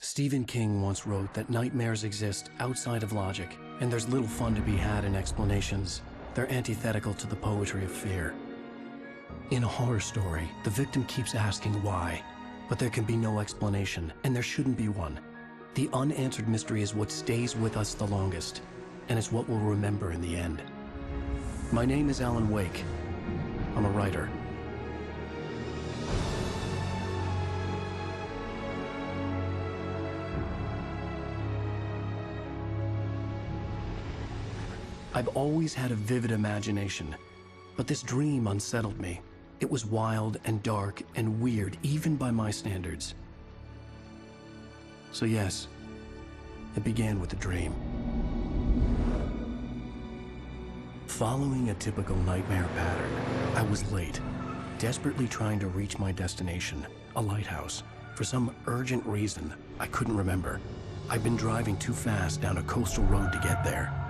Stephen King once wrote that nightmares exist outside of logic, and there's little fun to be had in explanations. They're antithetical to the poetry of fear. In a horror story, the victim keeps asking why, but there can be no explanation, and there shouldn't be one. The unanswered mystery is what stays with us the longest, and it's what we'll remember in the end. My name is Alan Wake. I'm a writer. I've always had a vivid imagination, but this dream unsettled me. It was wild and dark and weird, even by my standards. So yes, it began with a dream. Following a typical nightmare pattern, I was late, desperately trying to reach my destination, a lighthouse. For some urgent reason, I couldn't remember. I'd been driving too fast down a coastal road to get there.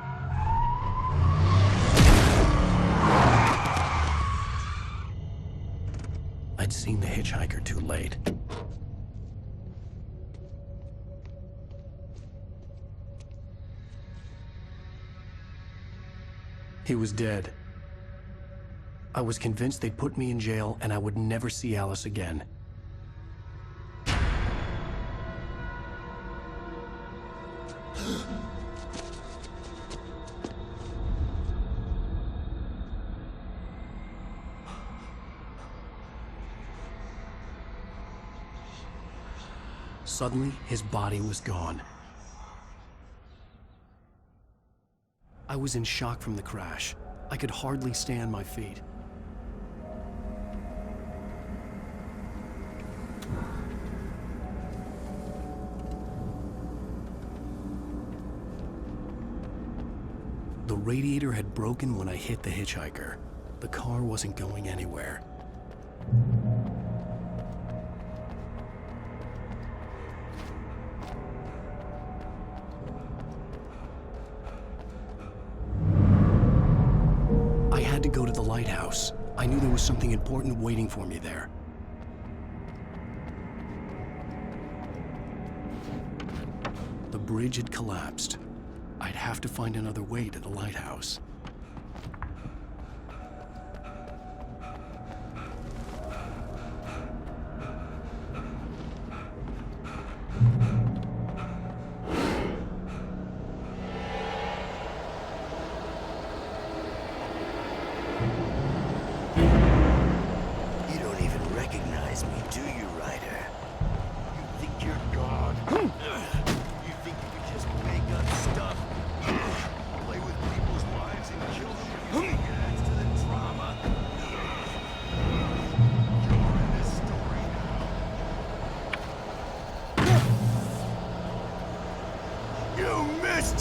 I'd seen the hitchhiker too late. He was dead. I was convinced they'd put me in jail and I would never see Alice again. Suddenly, his body was gone. I was in shock from the crash. I could hardly stay on my feet. The radiator had broken when I hit the hitchhiker. The car wasn't going anywhere. To go to the lighthouse. I knew there was something important waiting for me there. The bridge had collapsed. I'd have to find another way to the lighthouse.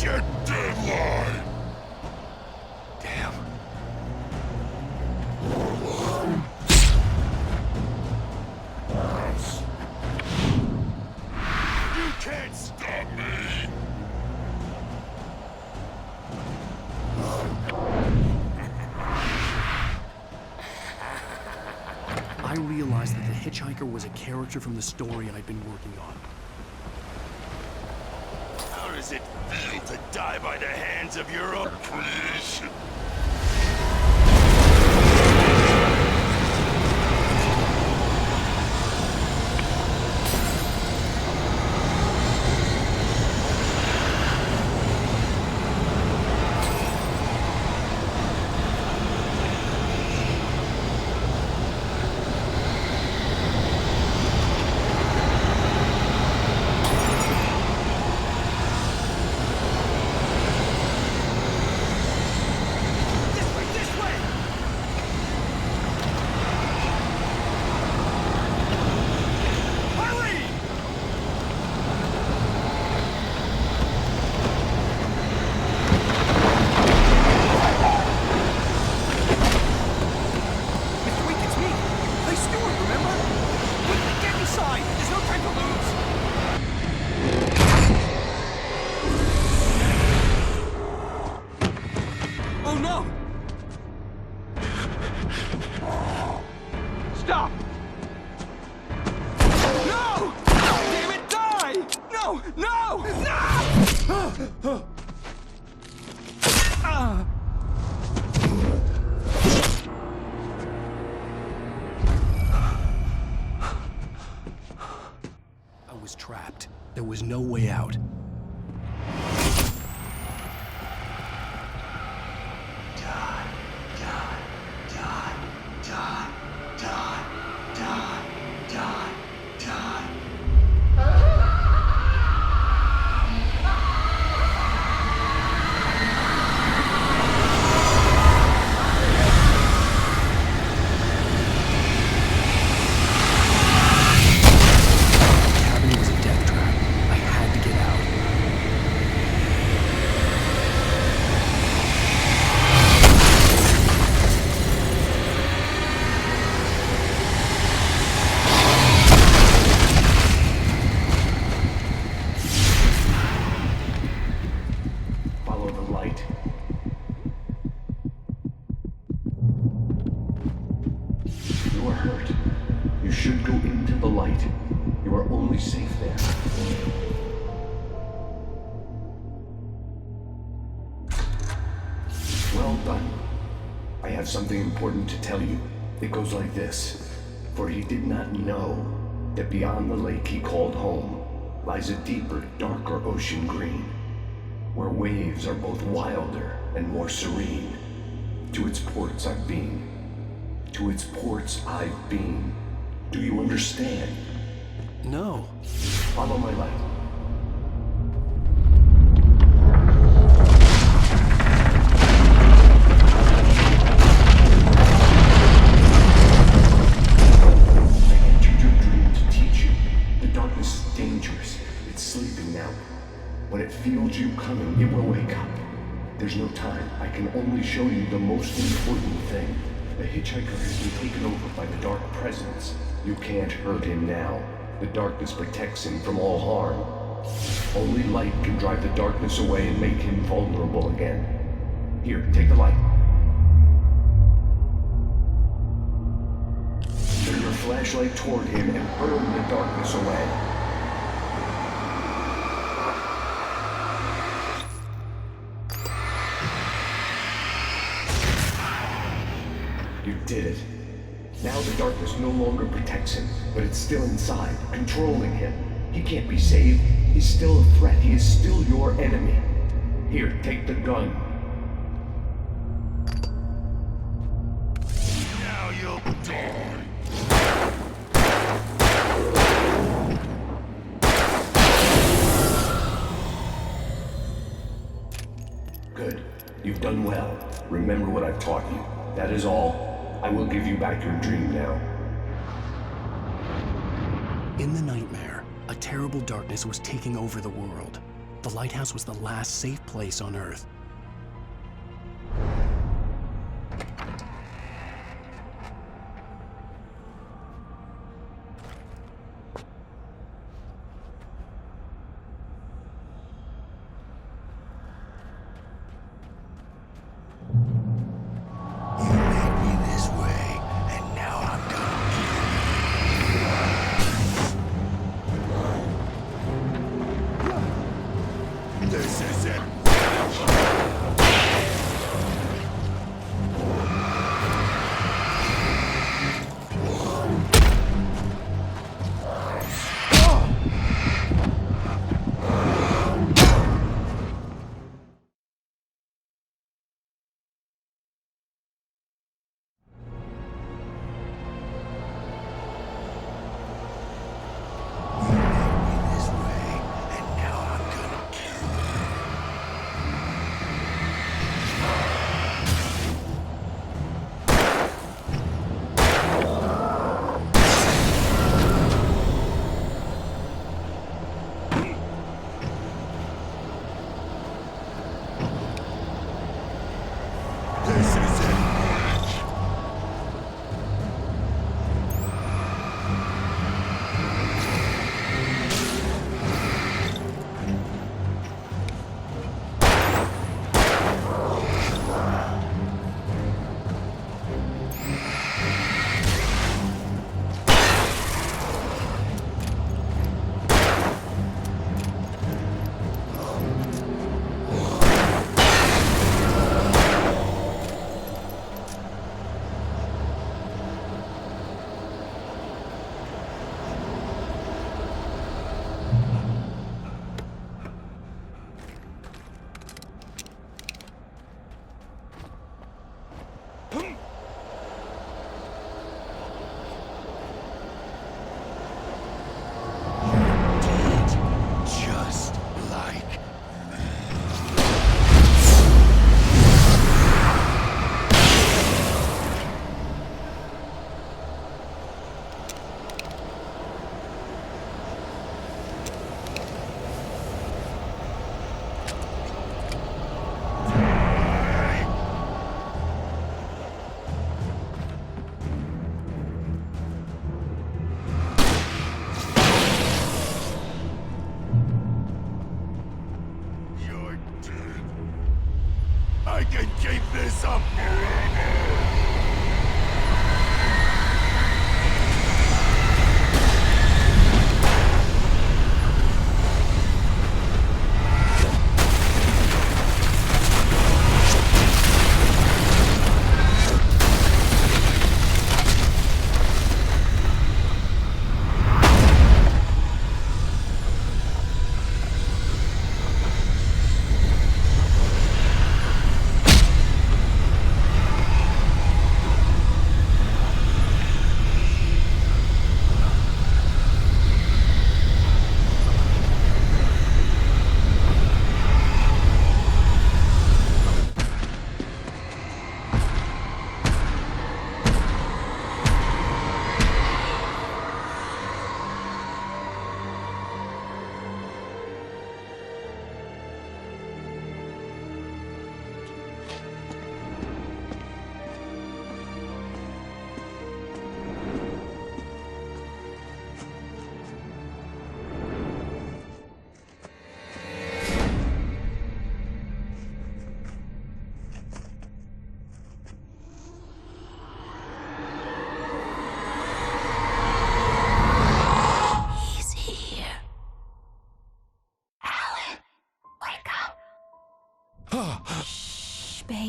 Your deadline! Damn. You can't stop me! I realized that the hitchhiker was a character from the story I'd been working on. How does it feel to die by the hands of your own creation? trapped. There was no way out. Well done. I have something important to tell you. It goes like this. For he did not know that beyond the lake he called home lies a deeper, darker ocean green, where waves are both wilder and more serene. To its ports I've been. To its ports I've been. Do you understand? No. Follow my light. When it feels you coming, it will wake up. There's no time. I can only show you the most important thing. The hitchhiker has been taken over by the Dark Presence. You can't hurt him now. The darkness protects him from all harm. Only light can drive the darkness away and make him vulnerable again. Here, take the light. Turn your flashlight toward him and burn the darkness away. You did it. Now the darkness no longer protects him, but it's still inside, controlling him. He can't be saved. He's still a threat. He is still your enemy. Here, take the gun. Now you'll die. Good. You've done well. Remember what I've taught you. That is all. I will give you back your dream now. In the nightmare, a terrible darkness was taking over the world. The lighthouse was the last safe place on Earth. This is it.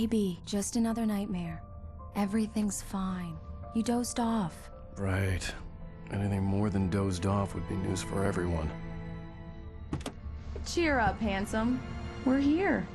Baby, just another nightmare. Everything's fine. You dozed off. Right. Anything more than dozed off would be news for everyone. Cheer up, handsome. We're here.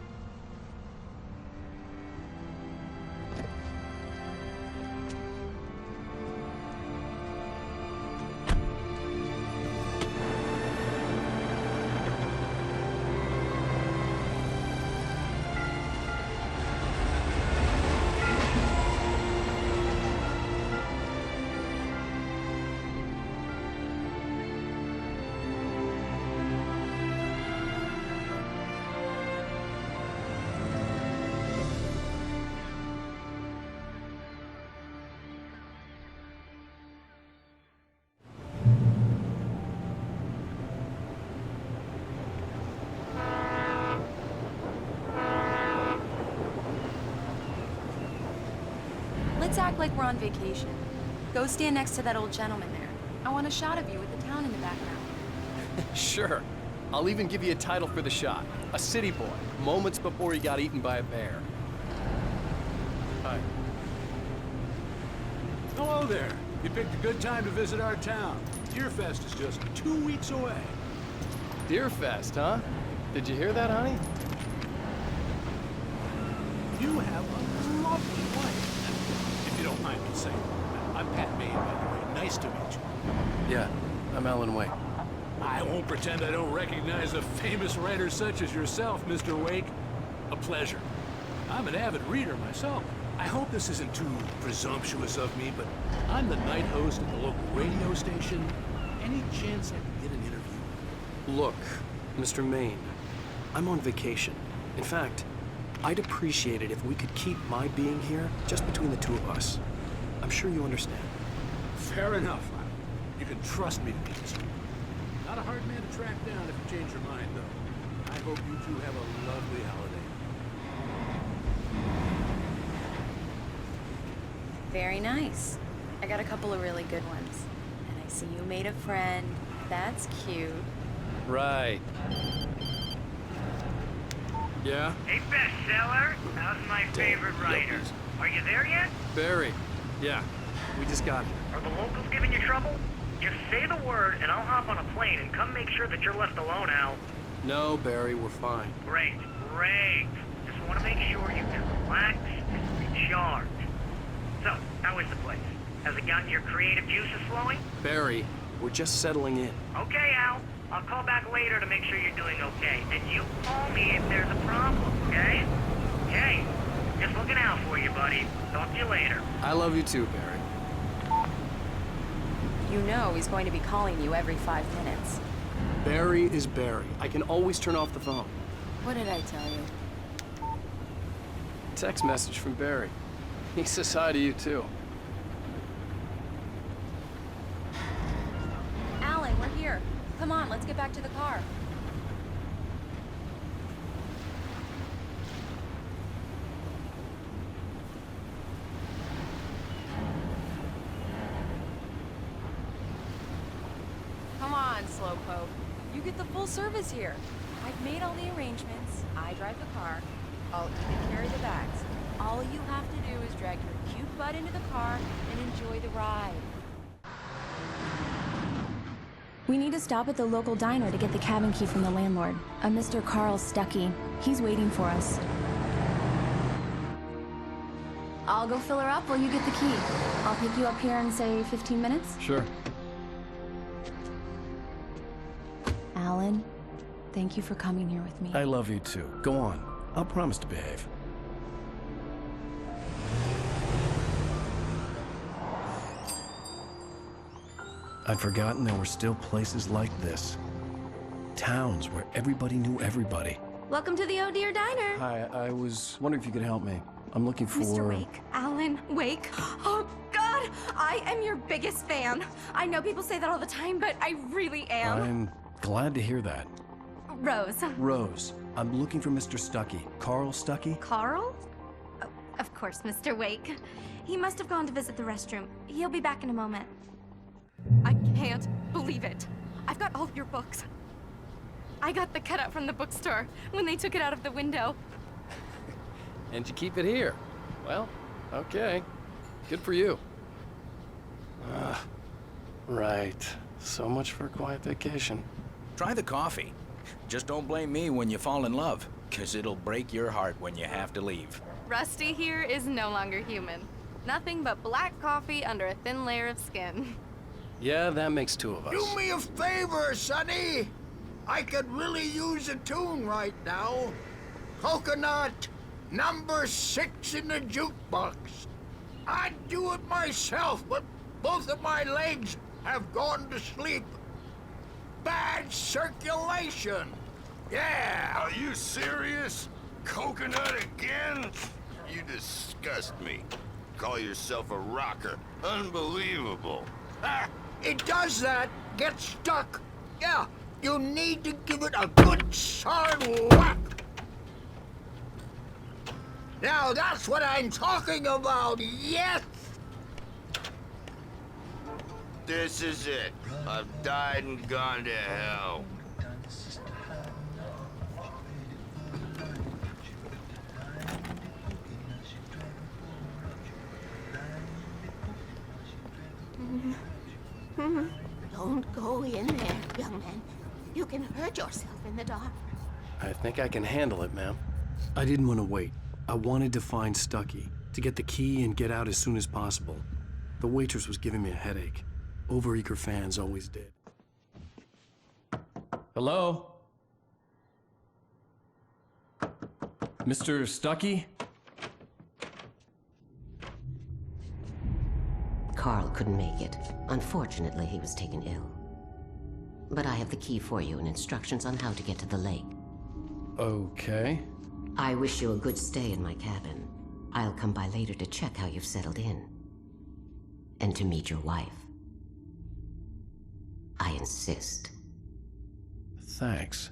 Let's act like we're on vacation. Go stand next to that old gentleman there. I want a shot of you with the town in the background. Sure. I'll even give you a title for the shot. A city boy, moments before he got eaten by a bear. Hi. Hello there. You picked a good time to visit our town. Deerfest is just 2 weeks away. Deerfest, huh? Did you hear that, honey? You have a lovely wife. If you don't mind me saying. I'm Pat Maine, by the way. Nice to meet you. Yeah, I'm Alan Wake. I won't pretend I don't recognize a famous writer such as yourself, Mr. Wake. A pleasure. I'm an avid reader myself. I hope this isn't too presumptuous of me, but I'm the night host at the local radio station. Any chance I can get an interview? Look, Mr. Maine, I'm on vacation. In fact, I'd appreciate it if we could keep my being here just between the two of us. I'm sure you understand. Fair enough. You can trust me to be this. Not a hard man to track down if you change your mind, though. I hope you two have a lovely holiday. Very nice. I got a couple of really good ones. And I see you made a friend. That's cute. Right. Yeah? Hey, bestseller. How's my favorite writer? Are you there yet? Barry. Yeah. We just got here. Are the locals giving you trouble? Just say the word, and I'll hop on a plane and come make sure that you're left alone, Al. No, Barry, we're fine. Great, great. Just want to make sure you can relax and recharge. So, how is the place? Has it gotten your creative juices flowing? Barry, we're just settling in. Okay, Al. I'll call back later to make sure you're doing okay. And you call me if there's a problem, okay? Okay. Just looking out for you, buddy. Talk to you later. I love you too, Barry. You know he's going to be calling you every 5 minutes. Barry is Barry. I can always turn off the phone. What did I tell you? Text message from Barry. He says hi to you too. Alan, we're here. Come on, let's get back to the car. Come on, Slowpoke. You get the full service here. I've made all the arrangements. I drive the car. I'll even carry the bags. All you have to do is drag your cute butt into the car and enjoy the ride. We need to stop at the local diner to get the cabin key from the landlord, a Mr. Carl Stuckey. He's waiting for us. I'll go fill her up while you get the key. I'll pick you up here in, say, 15 minutes? Sure. Alan, thank you for coming here with me. I love you too. Go on. I'll promise to behave. I'd forgotten there were still places like this. Towns where everybody knew everybody. Welcome to the Oh Dear Diner. Hi, I was wondering if you could help me. I'm looking for... Mr. Wake. Alan Wake. Oh, God! I am your biggest fan. I know people say that all the time, but I really am. I'm glad to hear that. Rose. Rose, I'm looking for Mr. Stuckey. Carl Stuckey? Carl? Oh, of course, Mr. Wake. He must have gone to visit the restroom. He'll be back in a moment. I can't believe it. I've got all of your books. I got the cutout from the bookstore when they took it out of the window. And you keep it here. Well, okay. Good for you. Right. So much for a quiet vacation. Try the coffee. Just don't blame me when you fall in love, 'cause it'll break your heart when you have to leave. Rusty here is no longer human. Nothing but black coffee under a thin layer of skin. Yeah, that makes two of us. Do me a favor, Sonny. I could really use a tune right now. Coconut, number 6 in the jukebox. I'd do it myself, but both of my legs have gone to sleep. Bad circulation. Yeah. Are you serious? Coconut again? You disgust me. Call yourself a rocker. Unbelievable. Ah, it does that. Get stuck. Yeah, you need to give it a good solid whack. Now that's what I'm talking about, yes! This is it. I've died and gone to hell. Don't go in there, young man. You can hurt yourself in the dark. I think I can handle it, ma'am. I didn't want to wait. I wanted to find Stucky, to get the key and get out as soon as possible. The waitress was giving me a headache. Overeager fans always did. Hello? Mr. Stucky? Carl couldn't make it. Unfortunately, he was taken ill. But I have the key for you and instructions on how to get to the lake. Okay. I wish you a good stay in my cabin. I'll come by later to check how you've settled in. And to meet your wife. I insist. Thanks.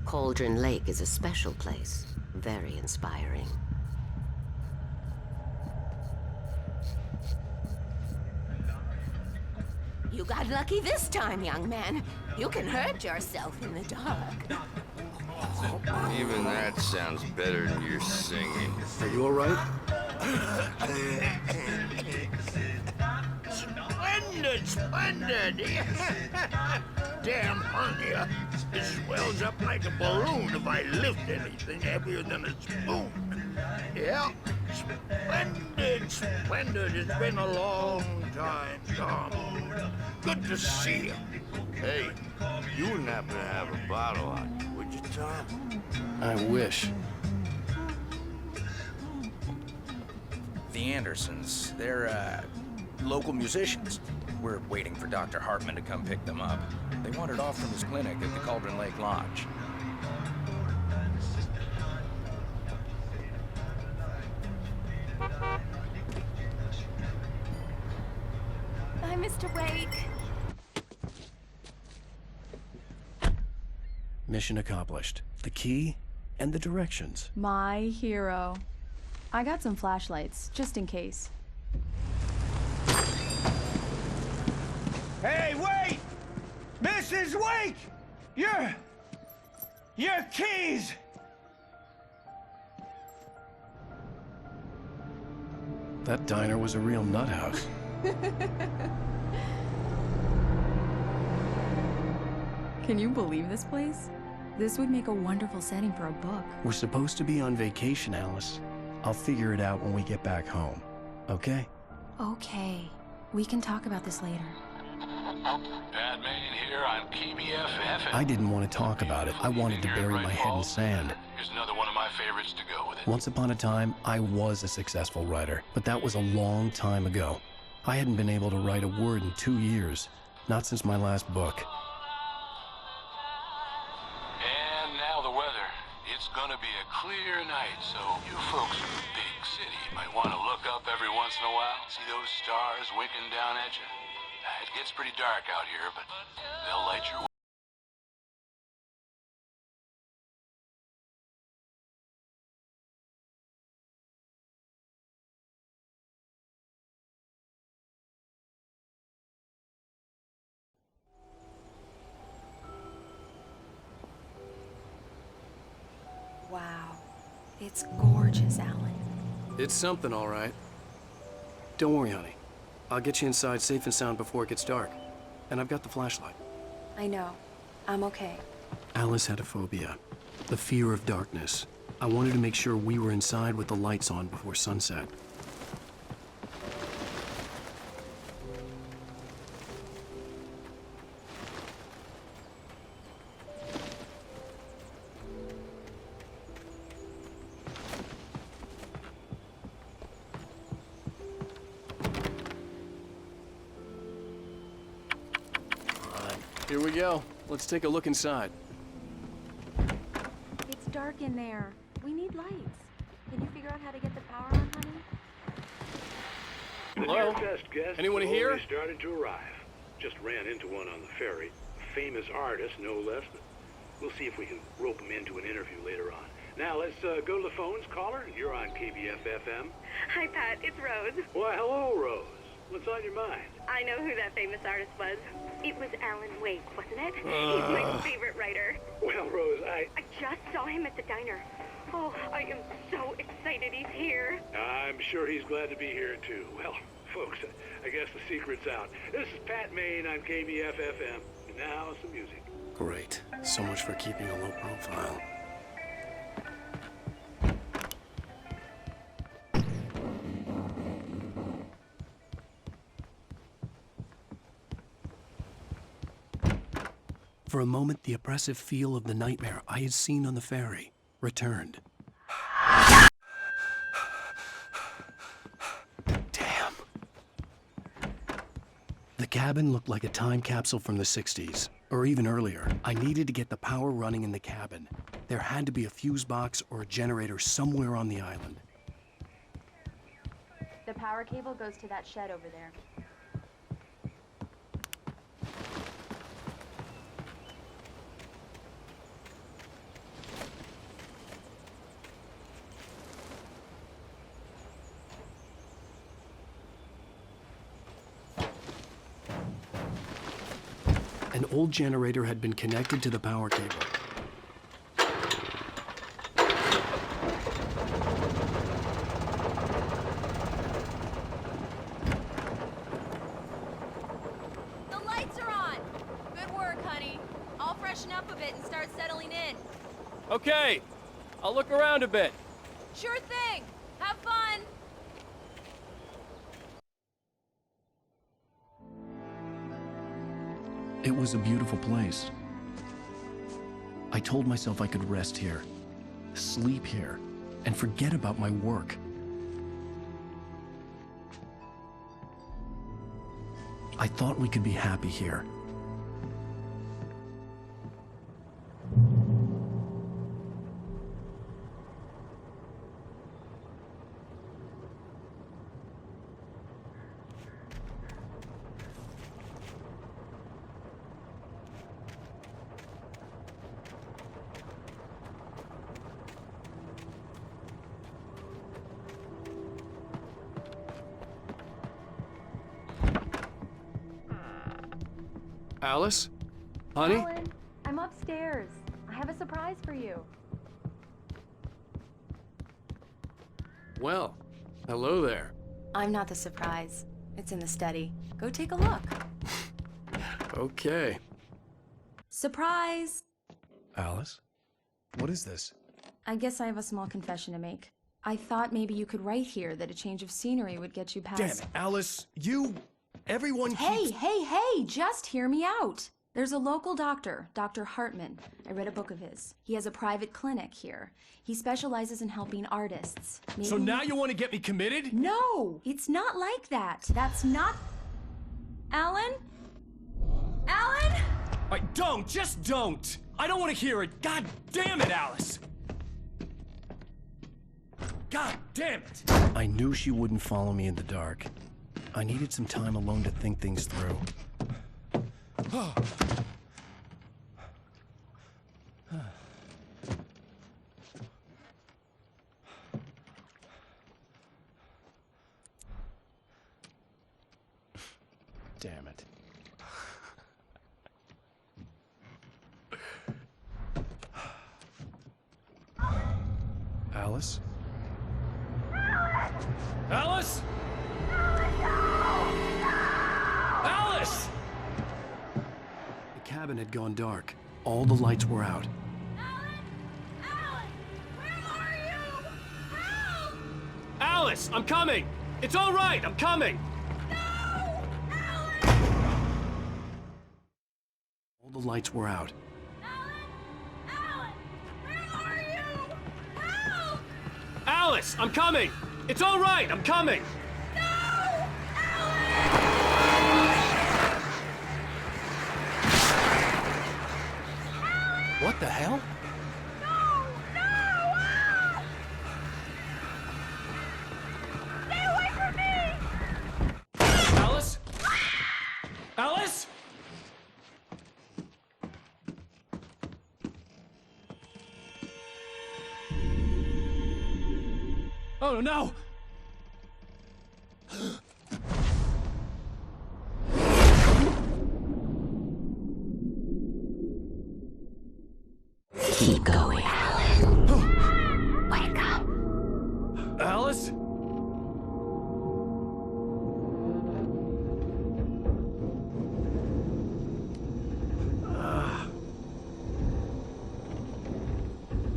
Cauldron Lake is a special place. Very inspiring. You got lucky this time, young man. You can hurt yourself in the dark. Even that sounds better than your singing. Are you all right? Splendid, splendid! Damn hernia. It swells up like a balloon if I lift anything heavier than a spoon. Yeah, splendid, splendid. It's been a long time, Tom. Good to see you. Hey, you wouldn't happen to have a bottle on you, would you, Tom? I wish. The Andersons, they're, local musicians. We're waiting for Dr. Hartman to come pick them up. They wandered off from his clinic at the Cauldron Lake Lodge. Bye, Mr. Wake. Mission accomplished. The key and the directions. My hero. I got some flashlights, just in case. Hey, wait! Mrs. Wake! Your keys! That diner was a real nut house. Can you believe this place? This would make a wonderful setting for a book. We're supposed to be on vacation, Alice. I'll figure it out when we get back home. Okay? Okay. We can talk about this later. Bad man here on KBFF. I didn't want to talk about it. I wanted to bury my head in sand. Here's another one of my favorites to go with it. Once upon a time, I was a successful writer, but that was a long time ago. I hadn't been able to write a word in 2 years, not since my last book. And now the weather. It's gonna be a clear night, so you folks in the big city might want to look up every once in a while, see those stars winking down at you. It gets pretty dark out here, but they'll light your way. Wow. It's gorgeous, Alan. It's something, all right. Don't worry, honey. I'll get you inside safe and sound before it gets dark. And I've got the flashlight. I know. I'm okay. Alice had a phobia. The fear of darkness. I wanted to make sure we were inside with the lights on before sunset. Here we go. Let's take a look inside. It's dark in there. We need lights. Can you figure out how to get the power on, honey? Hello? Fest guests Anyone have here? already started to arrive. Just ran into one on the ferry. A famous artist, no less. We'll see if we can rope him into an interview later on. Now, let's go to the phones. Caller, you're on KBF-FM. Hi, Pat. It's Rose. Why, hello, Rose. What's on your mind? I know who that famous artist was. It was Alan Wake, wasn't it? He's my favorite writer. Well, Rose, I just saw him at the diner. Oh, I am so excited he's here. I'm sure he's glad to be here, too. Well, folks, I guess the secret's out. This is Pat Maine on KBF-FM. And now, some music. Great. So much for keeping a low profile. For a moment, the oppressive feel of the nightmare I had seen on the ferry returned. Damn. The cabin looked like a time capsule from the 60s, or even earlier. I needed to get the power running in the cabin. There had to be a fuse box or a generator somewhere on the island. The power cable goes to that shed over there. An old generator had been connected to the power cable. The lights are on! Good work, honey. I'll freshen up a bit and start settling in. Okay, I'll look around a bit. Sure thing! Have fun! It was a beautiful place. I told myself I could rest here, sleep here, and forget about my work. I thought we could be happy here. Alice? Honey? Alan, I'm upstairs. I have a surprise for you. Well, hello there. I'm not the surprise. It's in the study. Go take a look. Okay. Surprise! Alice? What is this? I guess I have a small confession to make. I thought maybe you could write here that a change of scenery would get you past... Damn it, Alice! Everyone keeps... Hey, just hear me out. There's a local doctor, Dr. Hartman. I read a book of his. He has a private clinic here. He specializes in helping artists. So now you want to get me committed? No, it's not like that. That's not... Alan? Alan? Just don't! I don't want to hear it! God damn it, Alice! God damn it! I knew she wouldn't follow me in the dark. I needed some time alone to think things through. Damn it. Alice? Alice? Alice! The cabin had gone dark. All the lights were out. Alice, I'm coming! It's all right, I'm coming! All the lights were out. Alice, I'm coming! It's all right, I'm coming! What the hell? Alice? Alice? Oh no! Keep going. Wake up. Alice?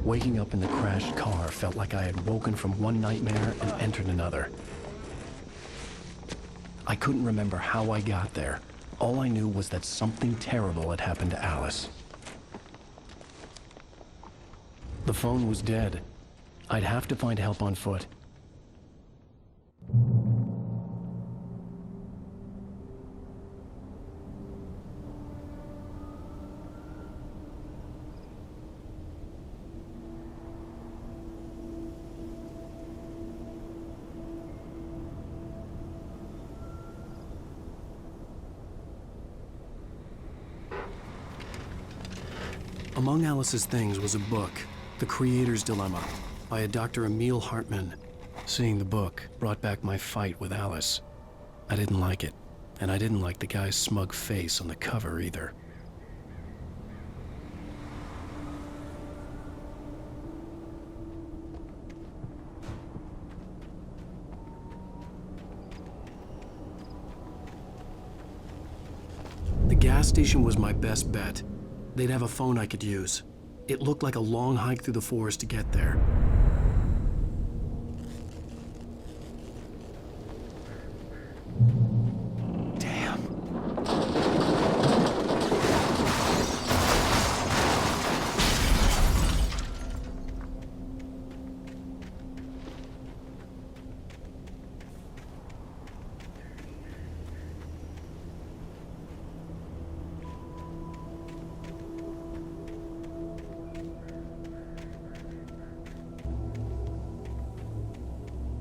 Waking up in the crashed car felt like I had woken from one nightmare and entered another. I couldn't remember how I got there. All I knew was that something terrible had happened to Alice. The phone was dead. I'd have to find help on foot. Among Alice's things was a book, The Creator's Dilemma, by a Dr. Emil Hartman. Seeing the book brought back my fight with Alice. I didn't like it, and I didn't like the guy's smug face on the cover either. The gas station was my best bet. They'd have a phone I could use. It looked like a long hike through the forest to get there. Damn.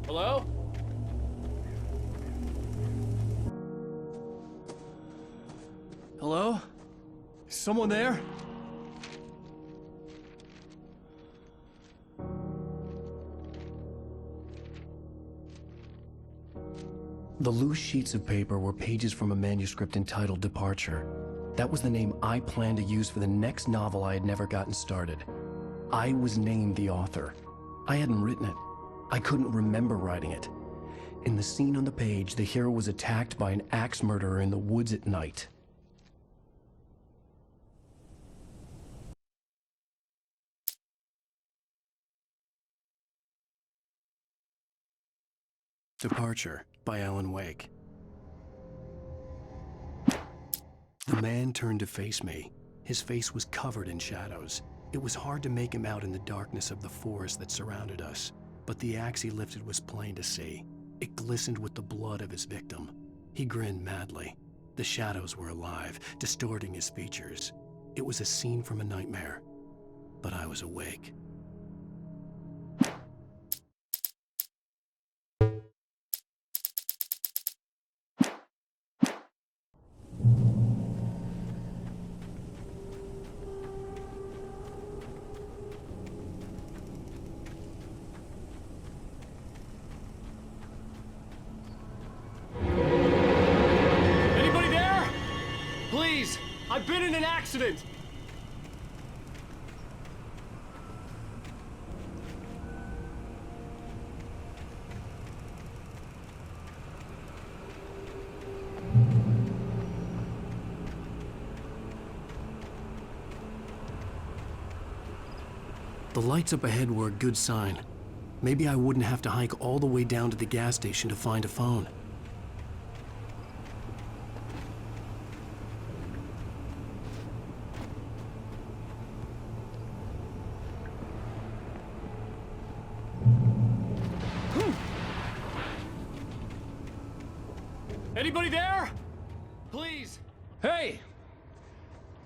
Hello? Hello? Is someone there? The loose sheets of paper were pages from a manuscript entitled Departure. That was the name I planned to use for the next novel I had never gotten started. I was named the author. I hadn't written it. I couldn't remember writing it. In the scene on the page, the hero was attacked by an axe murderer in the woods at night. Departure by Alan Wake. The man turned to face me. His face was covered in shadows. It was hard to make him out in the darkness of the forest that surrounded us, but the axe he lifted was plain to see. It glistened with the blood of his victim. He grinned madly. The shadows were alive, distorting his features. It was a scene from a nightmare, but I was awake. I've been in an accident! The lights up ahead were a good sign. Maybe I wouldn't have to hike all the way down to the gas station to find a phone. Anybody there? Please. Hey!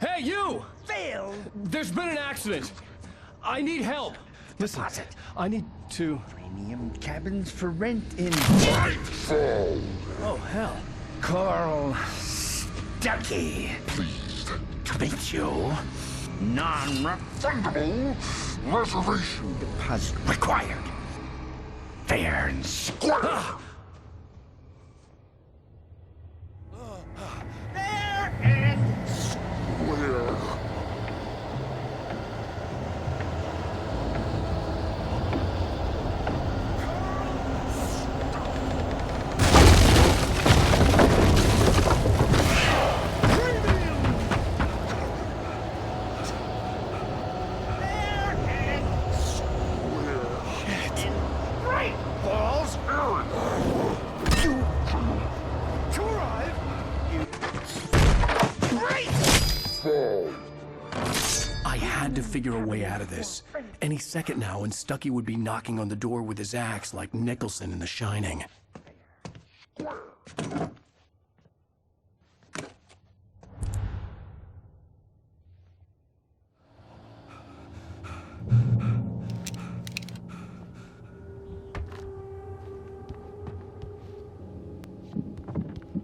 Hey, you! Phil! There's been an accident. I need help. Listen, Deposit. I need to... Premium cabins for rent in Nightfall! Oh, hell. Carl Stuckey. Pleased To meet you. Non-refundable reservation deposit required. Fair and square. Fair and Where? Great balls. To arrive! Fall! I had to figure a way out of this. Any second now, and Stuckey would be knocking on the door with his axe like Nicholson in The Shining.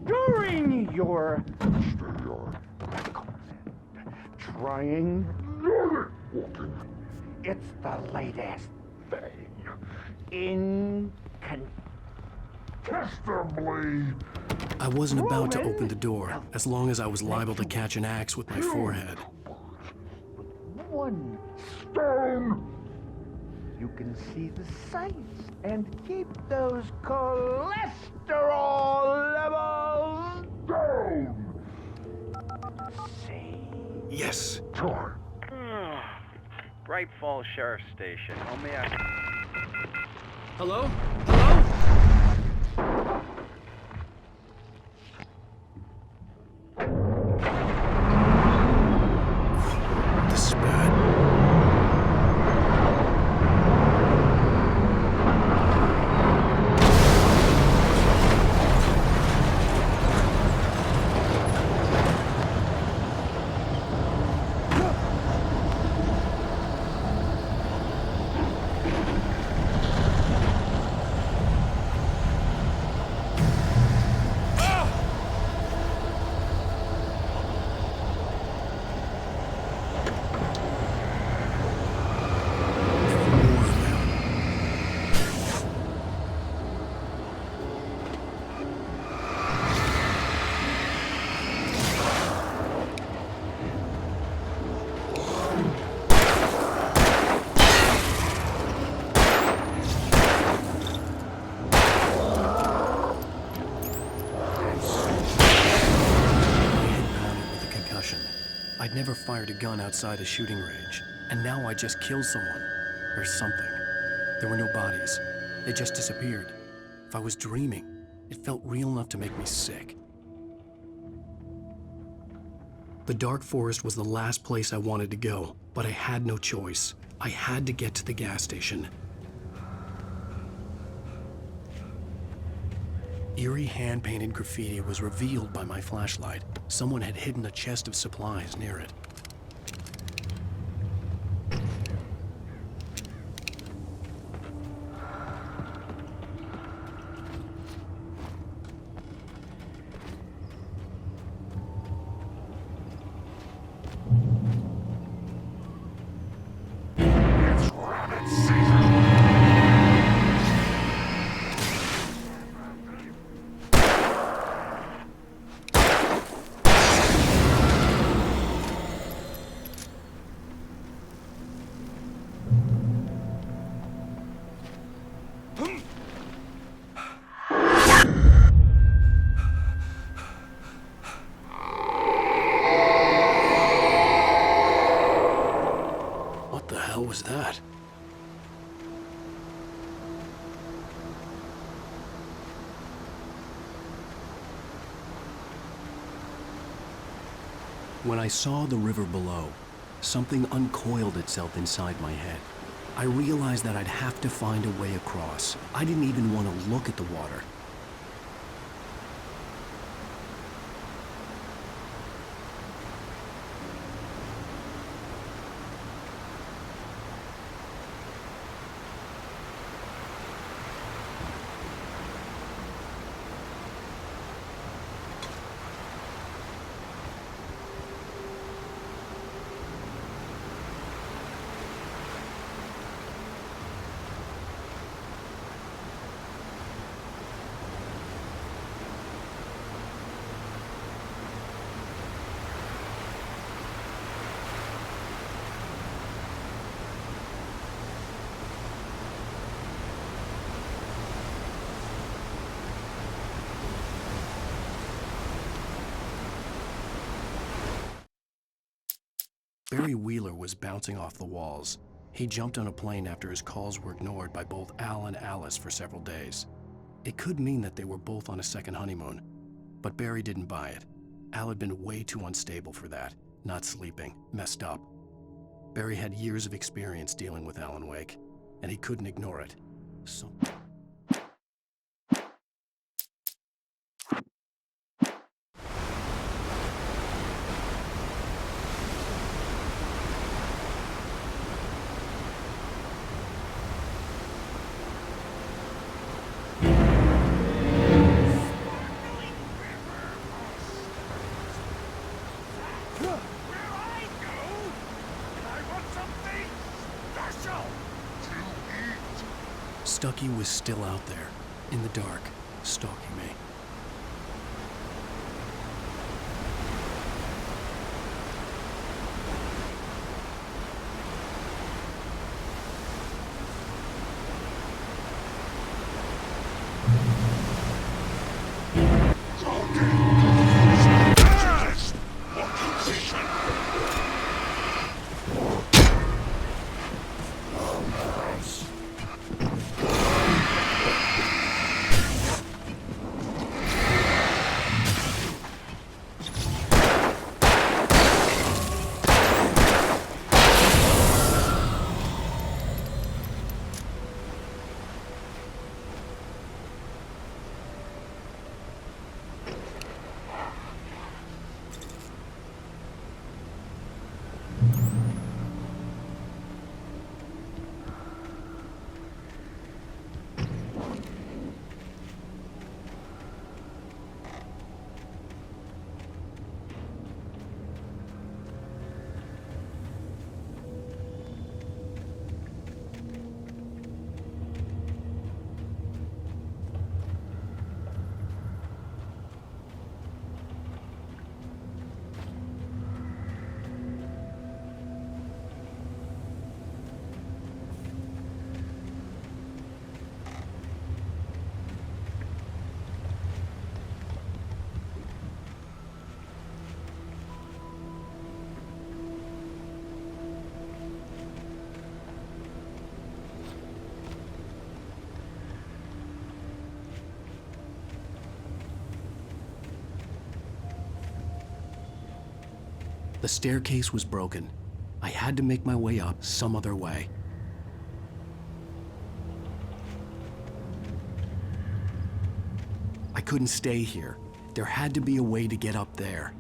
During your trying, it's the latest thing. Incontestably. I wasn't about to open the door, as long as I was liable to catch an axe with my forehead. One stone. You can see the sights and keep those cholesterol levels down. See? Yes. Torque. Bright Falls Sheriff Station. Hello? Hello? This is bad. I'd never fired a gun outside a shooting range, and now I just killed someone. Or something. There were no bodies. They just disappeared. If I was dreaming, it felt real enough to make me sick. The dark forest was the last place I wanted to go, but I had no choice. I had to get to the gas station. Eerie hand-painted graffiti was revealed by my flashlight. Someone had hidden a chest of supplies near it. The hell was that? When I saw the river below, something uncoiled itself inside my head. I realized that I'd have to find a way across. I didn't even want to look at the water. Barry Wheeler was bouncing off the walls. He jumped on a plane after his calls were ignored by both Al and Alice for several days. It could mean that they were both on a second honeymoon, but Barry didn't buy it. Al had been way too unstable for that, not sleeping, messed up. Barry had years of experience dealing with Alan Wake, and he couldn't ignore it. So... Stucky was still out there, in the dark, stalking me. The staircase was broken. I had to make my way up some other way. I couldn't stay here. There had to be a way to get up there.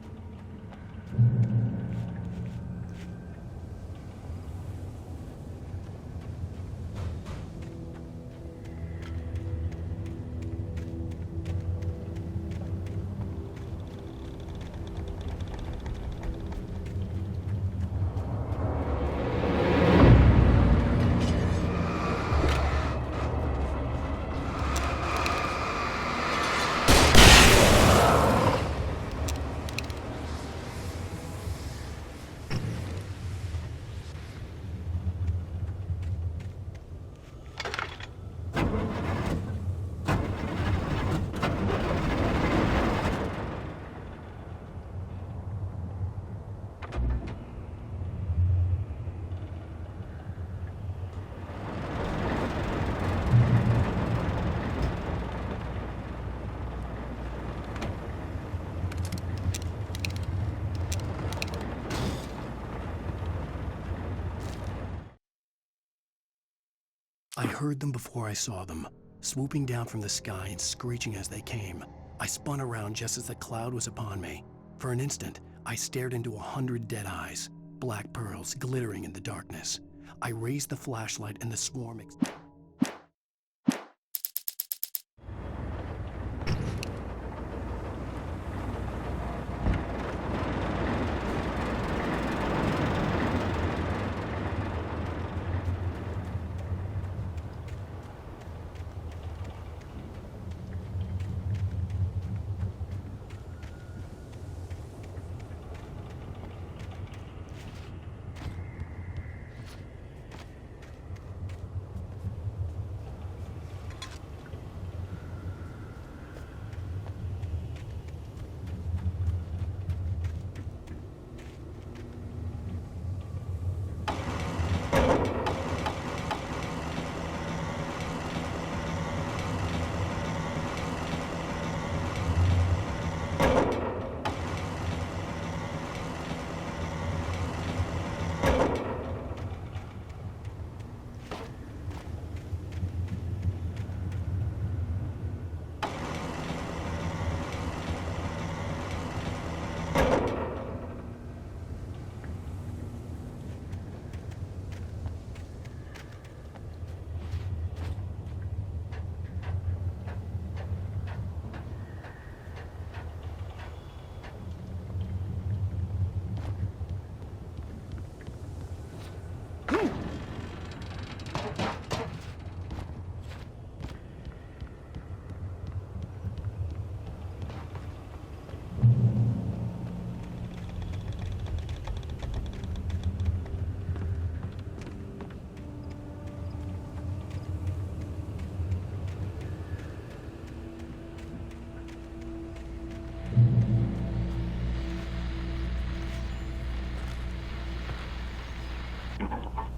I heard them before I saw them, swooping down from the sky and screeching as they came. I spun around just as the cloud was upon me. For an instant, I stared into 100 dead eyes, black pearls glittering in the darkness. I raised the flashlight and the swarm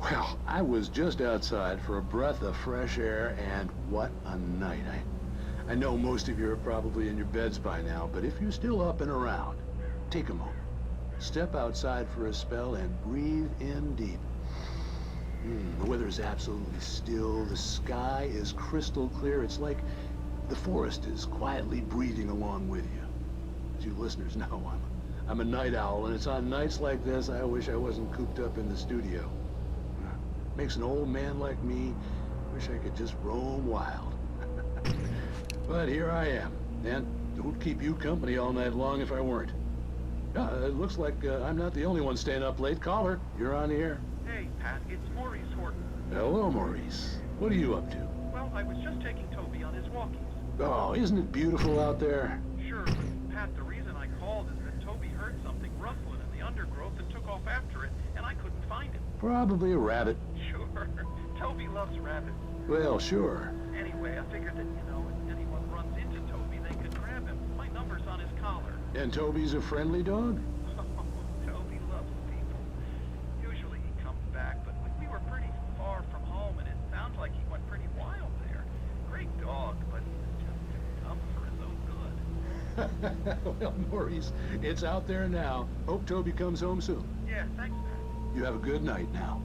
Well, I was just outside for a breath of fresh air, and what a night. I know most of you are probably in your beds by now, but if you're still up and around, take a moment. Step outside for a spell and breathe in deep. The weather is absolutely still. The sky is crystal clear. It's like the forest is quietly breathing along with you. As you listeners know, I'm a night owl, and it's on nights like this I wish I wasn't cooped up in the studio. Makes an old man like me wish I could just roam wild. But here I am, and it would keep you company all night long if I weren't. It looks like I'm not the only one staying up late. Caller, you're on the air. Hey, Pat, it's Maurice Horton. Hello, Maurice. What are you up to? Well, I was just taking Toby on his walkies. Oh, isn't it beautiful out there? Sure, but Pat, the reason I called is that Toby heard something rustling in the undergrowth and took off after it, and I couldn't find it. Probably a rabbit. Sure. Toby loves rabbits. Well, sure. Anyway, I figured that, if anyone runs into Toby, they could grab him. My number's on his collar. And Toby's a friendly dog? Oh, Toby loves people. Usually he comes back, but we were pretty far from home, and it sounds like he went pretty wild there. Great dog, but just too tough for his own good. Well, Maurice, it's out there now. Hope Toby comes home soon. Yeah, thanks, Pat. You have a good night now.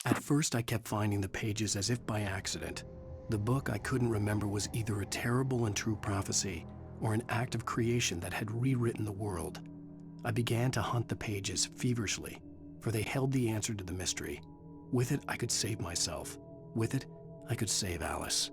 At first, I kept finding the pages as if by accident. The book I couldn't remember was either a terrible and true prophecy or an act of creation that had rewritten the world. I began to hunt the pages feverishly, for they held the answer to the mystery. With it, I could save myself. With it, I could save Alice.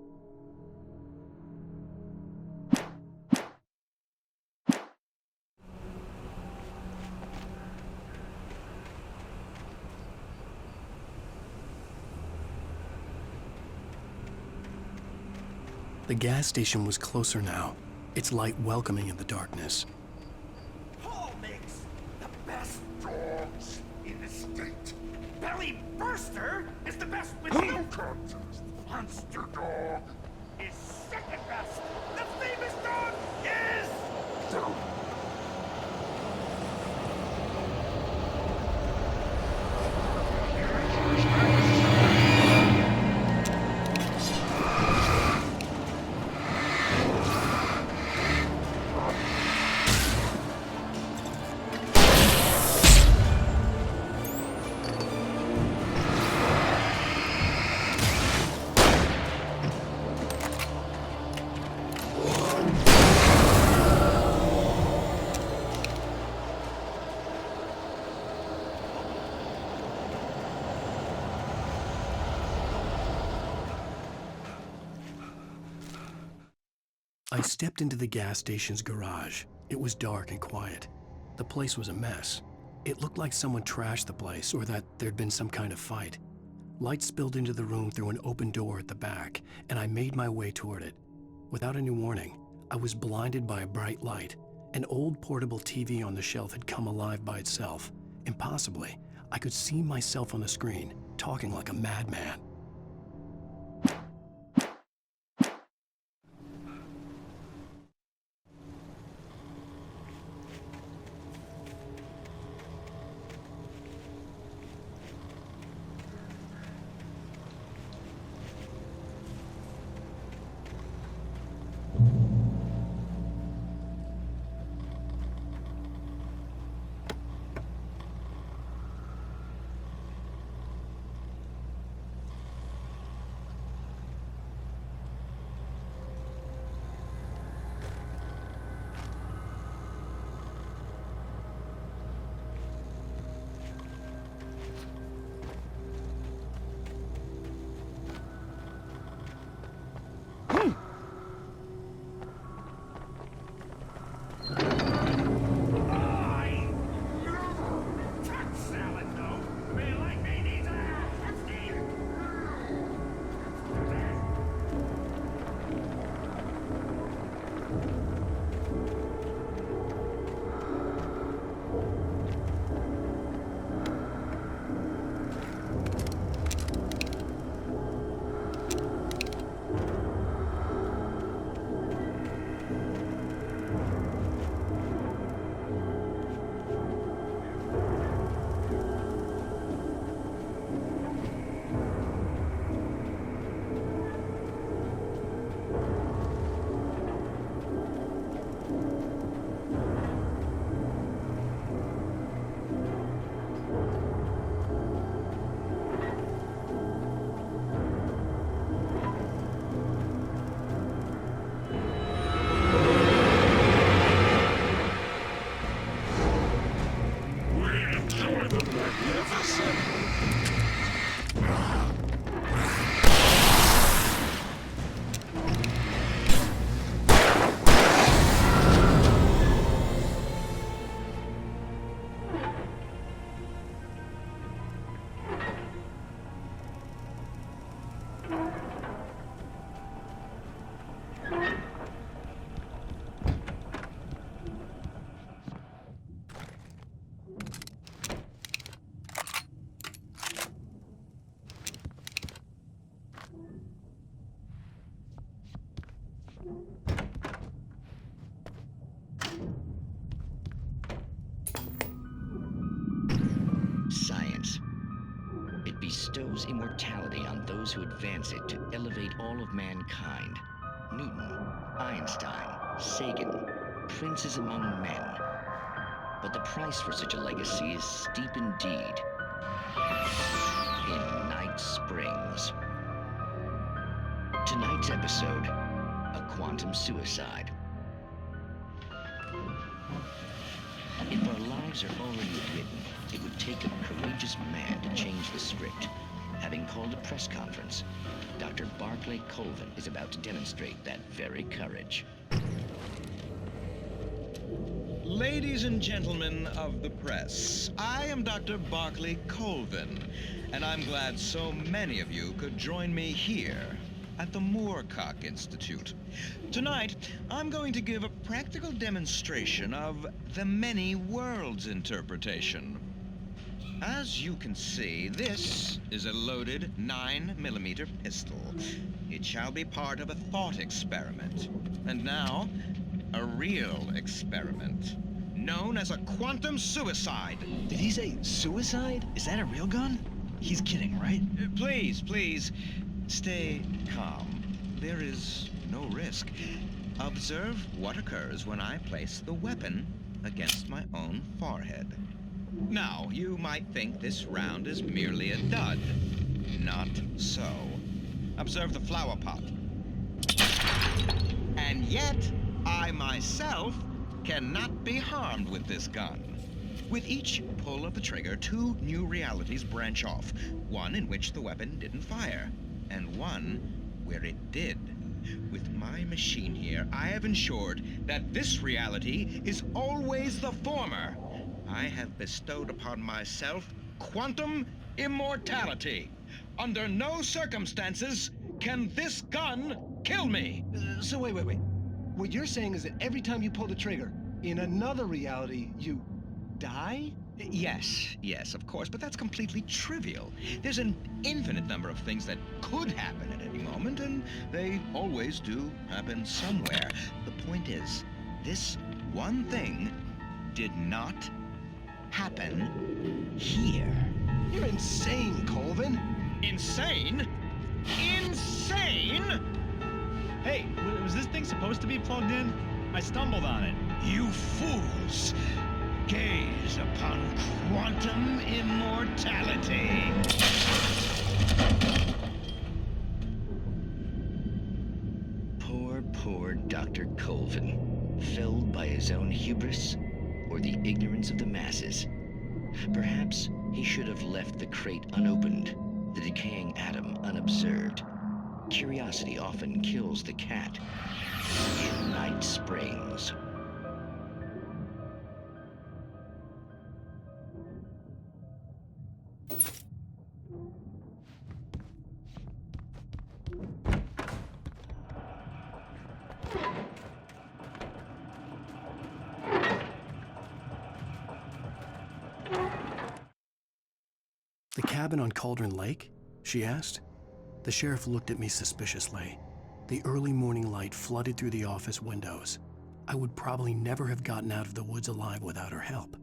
The gas station was closer now, its light welcoming in the darkness. Paul makes the best dog instinct. Belly Burster is the best with no contest. Monster Dog is second best. The famous dog is... I stepped into the gas station's garage. It was dark and quiet. The place was a mess. It looked like someone trashed the place or that there'd been some kind of fight. Light spilled into the room through an open door at the back, and I made my way toward it. Without any warning, I was blinded by a bright light. An old portable TV on the shelf had come alive by itself. Impossibly, I could see myself on the screen, talking like a madman. Science. It bestows immortality on those who advance it to elevate all of mankind. Newton, Einstein, Sagan, princes among men. But the price for such a legacy is steep indeed. In Night Springs. Tonight's episode, a quantum suicide. If our lives are already written, it would take a courageous man to change the script. Having called a press conference, Dr. Barclay Colvin is about to demonstrate that very courage. Ladies and gentlemen of the press, I am Dr. Barclay Colvin, and I'm glad so many of you could join me here at the Moorcock Institute. Tonight, I'm going to give a practical demonstration of the many worlds interpretation. As you can see, this is a loaded 9mm pistol. It shall be part of a thought experiment. And now, a real experiment, known as a quantum suicide. Did he say suicide? Is that a real gun? He's kidding, right? Please, please, stay calm. There is no risk. Observe what occurs when I place the weapon against my own forehead. Now, you might think this round is merely a dud. Not so. Observe the flower pot. And yet, I myself cannot be harmed with this gun. With each pull of the trigger, 2 new realities branch off. One in which the weapon didn't fire, and one where it did. With my machine here, I have ensured that this reality is always the former. I have bestowed upon myself quantum immortality. Under no circumstances can this gun kill me. So wait. What you're saying is that every time you pull the trigger, in another reality, you die? Yes, of course, but that's completely trivial. There's an infinite number of things that could happen at any moment, and they always do happen somewhere. The point is, this one thing did not happen here. You're insane, Colvin. Insane? Insane? Hey, was this thing supposed to be plugged in? I stumbled on it. You fools! Gaze upon quantum immortality. Poor Dr. Colvin, felled by his own hubris or the ignorance of the masses. Perhaps he should have left the crate unopened, the decaying atom unobserved. Curiosity often kills the cat. In Night Springs. The cabin on Cauldron Lake? She asked. The sheriff looked at me suspiciously. The early morning light flooded through the office windows. I would probably never have gotten out of the woods alive without her help,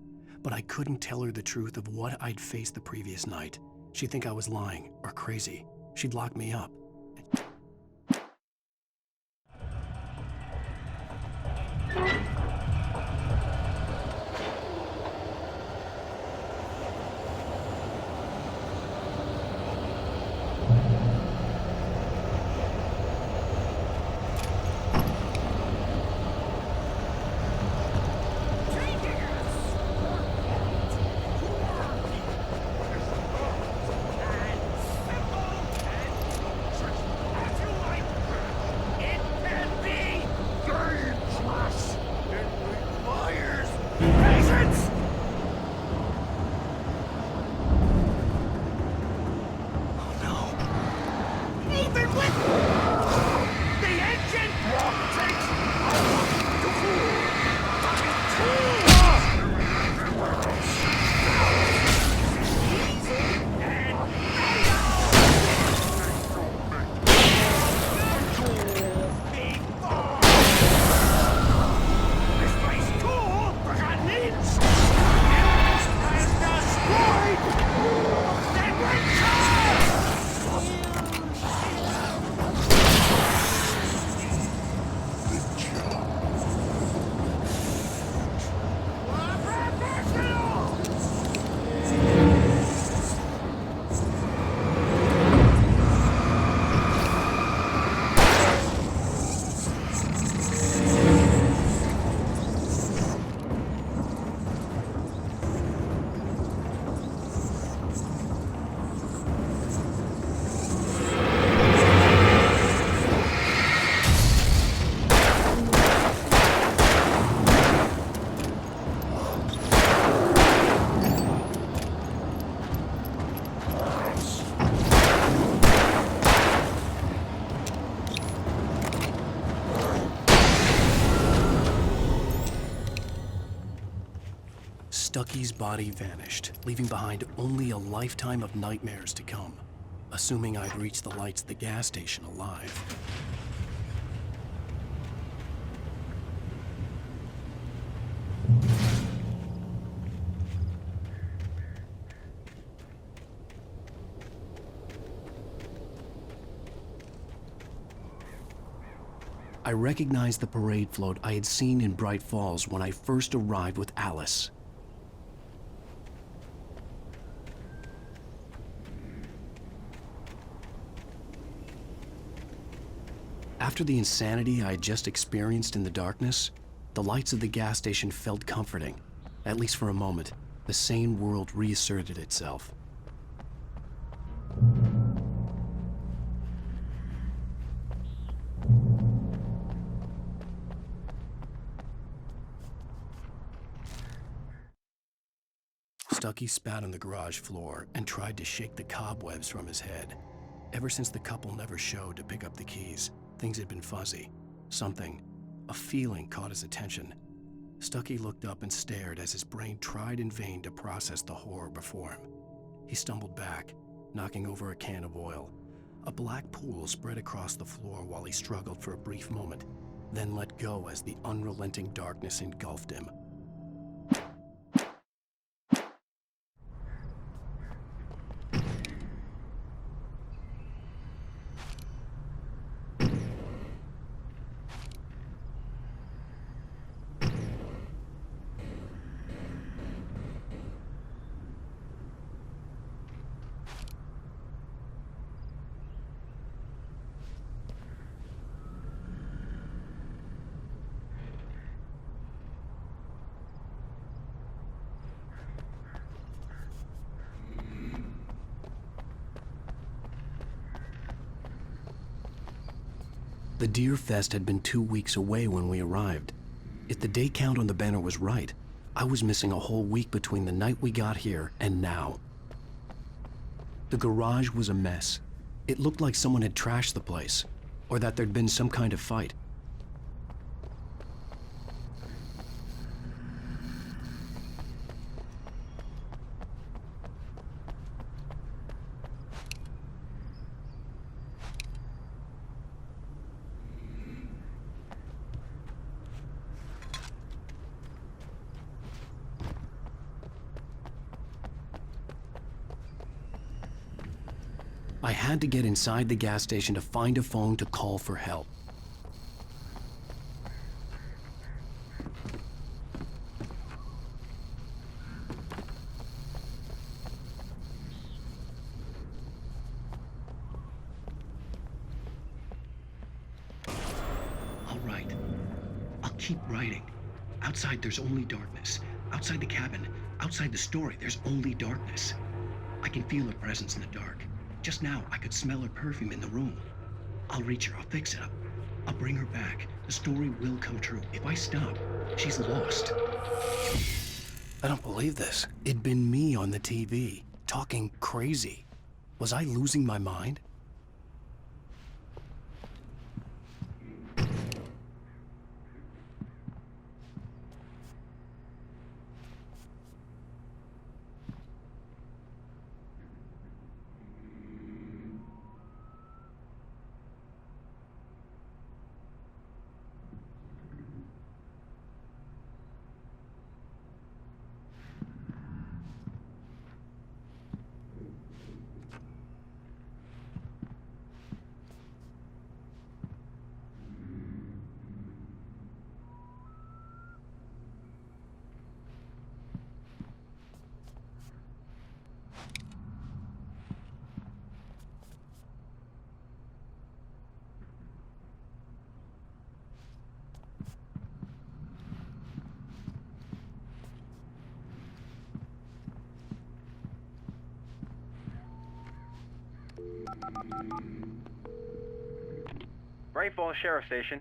but I couldn't tell her the truth of what I'd faced the previous night. She'd think I was lying or crazy. She'd lock me up. Stucky's body vanished, leaving behind only a lifetime of nightmares to come. Assuming I'd reached the lights at the gas station alive. I recognized the parade float I had seen in Bright Falls when I first arrived with Alice. After the insanity I had just experienced in the darkness, the lights of the gas station felt comforting. At least for a moment, the sane world reasserted itself. Stucky spat on the garage floor and tried to shake the cobwebs from his head. Ever since the couple never showed to pick up the keys, things had been fuzzy. Something, a feeling caught his attention. Stucky looked up and stared as his brain tried in vain to process the horror before him. He stumbled back, knocking over a can of oil. A black pool spread across the floor while he struggled for a brief moment, then let go as the unrelenting darkness engulfed him. The Deer Fest had been 2 weeks away when we arrived. If the day count on the banner was right, I was missing a whole week between the night we got here and now. The garage was a mess. It looked like someone had trashed the place, or that there'd been some kind of fight. I had to get inside the gas station to find a phone to call for help. All right. I'll keep writing. Outside, there's only darkness. Outside the cabin, outside the story, there's only darkness. I can feel her presence in the dark. Just now, I could smell her perfume in the room. I'll reach her, I'll fix it up. I'll bring her back. The story will come true. If I stop, she's lost. I don't believe this. It'd been me on the TV, talking crazy. Was I losing my mind? Bright Falls Sheriff Station.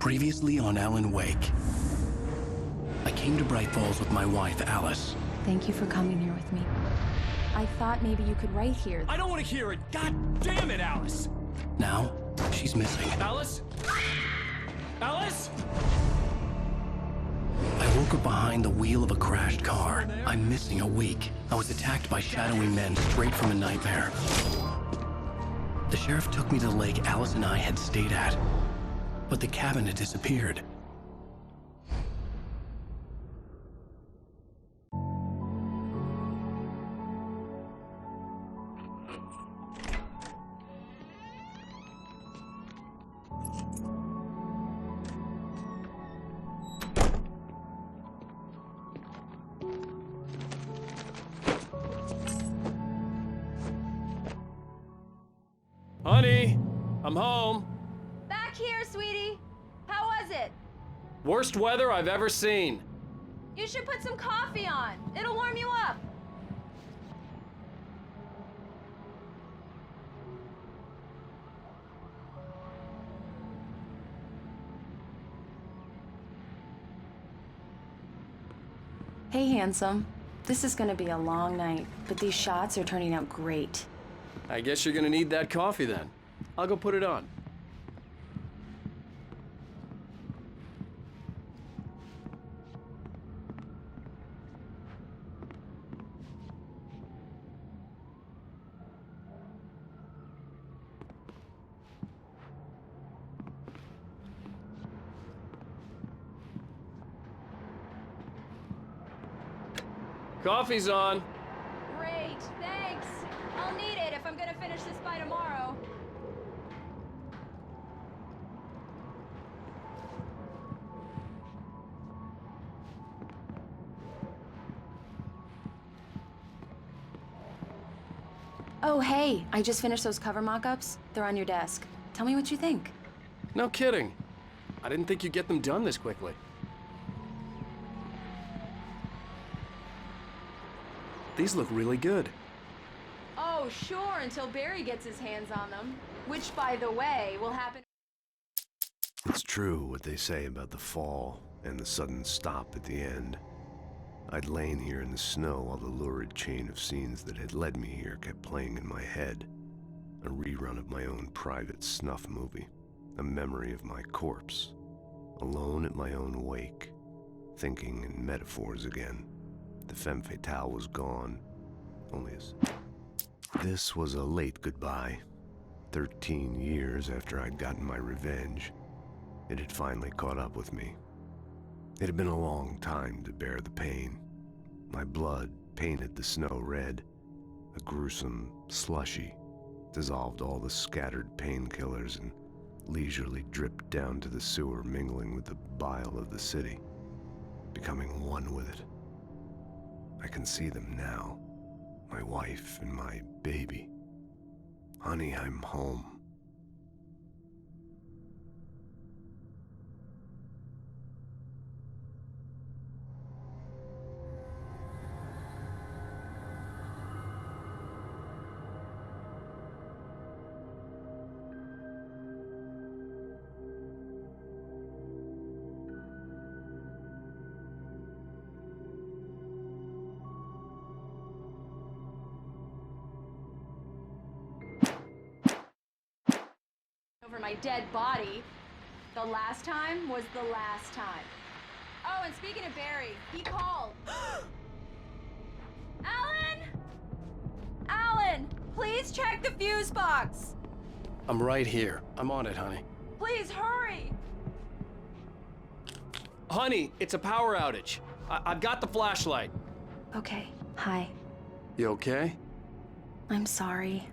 Previously on Alan Wake. I came to Bright Falls with my wife, Alice. Thank you for coming here with me. I thought maybe you could write here. I don't want to hear it! God damn it, Alice! Now, she's missing. Alice? Alice? I woke up behind the wheel of a crashed car. I'm missing a week. I was attacked by shadowy men straight from a nightmare. The sheriff took me to the lake Alice and I had stayed at. But the cabin had disappeared. Honey, I'm home. Back here, sweetie. How was it? Worst weather I've ever seen. You should put some coffee on. It'll warm you up. Hey, handsome. This is gonna be a long night, but these shots are turning out great. I guess you're gonna need that coffee then. I'll go put it on. Coffee's on. Great, thanks. I'll need it if I'm gonna finish this by tomorrow. Oh, hey, I just finished those cover mock-ups. They're on your desk. Tell me what you think. No kidding. I didn't think you'd get them done this quickly. These look really good. Oh, sure, until Barry gets his hands on them. Which, by the way, will happen. It's true what they say about the fall and the sudden stop at the end. I'd lain here in the snow while the lurid chain of scenes that had led me here kept playing in my head. A rerun of my own private snuff movie. A memory of my corpse. Alone at my own wake. Thinking in metaphors again. The femme fatale was gone. Only as... This was a late goodbye. 13 years after I'd gotten my revenge. It had finally caught up with me. It had been a long time to bear the pain. My blood painted the snow red. A gruesome slushy dissolved all the scattered painkillers and leisurely dripped down to the sewer, mingling with the bile of the city, becoming one with it. I can see them now, my wife and my baby. Honey, I'm home. Over my dead body. The last time was the last time. Oh, and speaking of Barry, he called. Alan! Alan! Please check the fuse box! I'm right here. I'm on it, honey. Please hurry! Honey, it's a power outage. I've got the flashlight. Okay, hi. You okay? I'm sorry.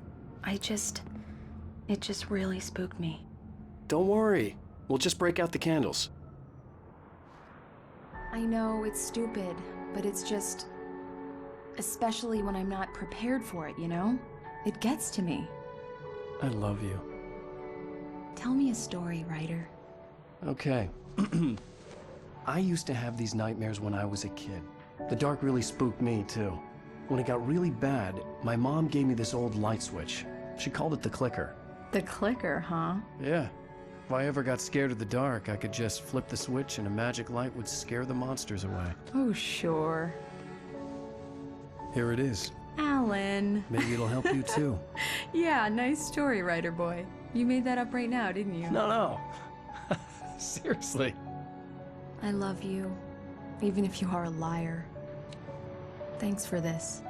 It just really spooked me. Don't worry. We'll just break out the candles. I know it's stupid, but it's just... Especially when I'm not prepared for it, you know? It gets to me. I love you. Tell me a story, writer. Okay. I used to have these nightmares when I was a kid. The dark really spooked me, too. When it got really bad, my mom gave me this old light switch. She called it the clicker. The clicker, huh? Yeah. If I ever got scared of the dark, I could just flip the switch and a magic light would scare the monsters away. Oh, sure. Here it is. Alan. Maybe it'll help you too. Yeah, nice story, writer boy. You made that up right now, didn't you? No. Seriously. I love you, even if you are a liar. Thanks for this.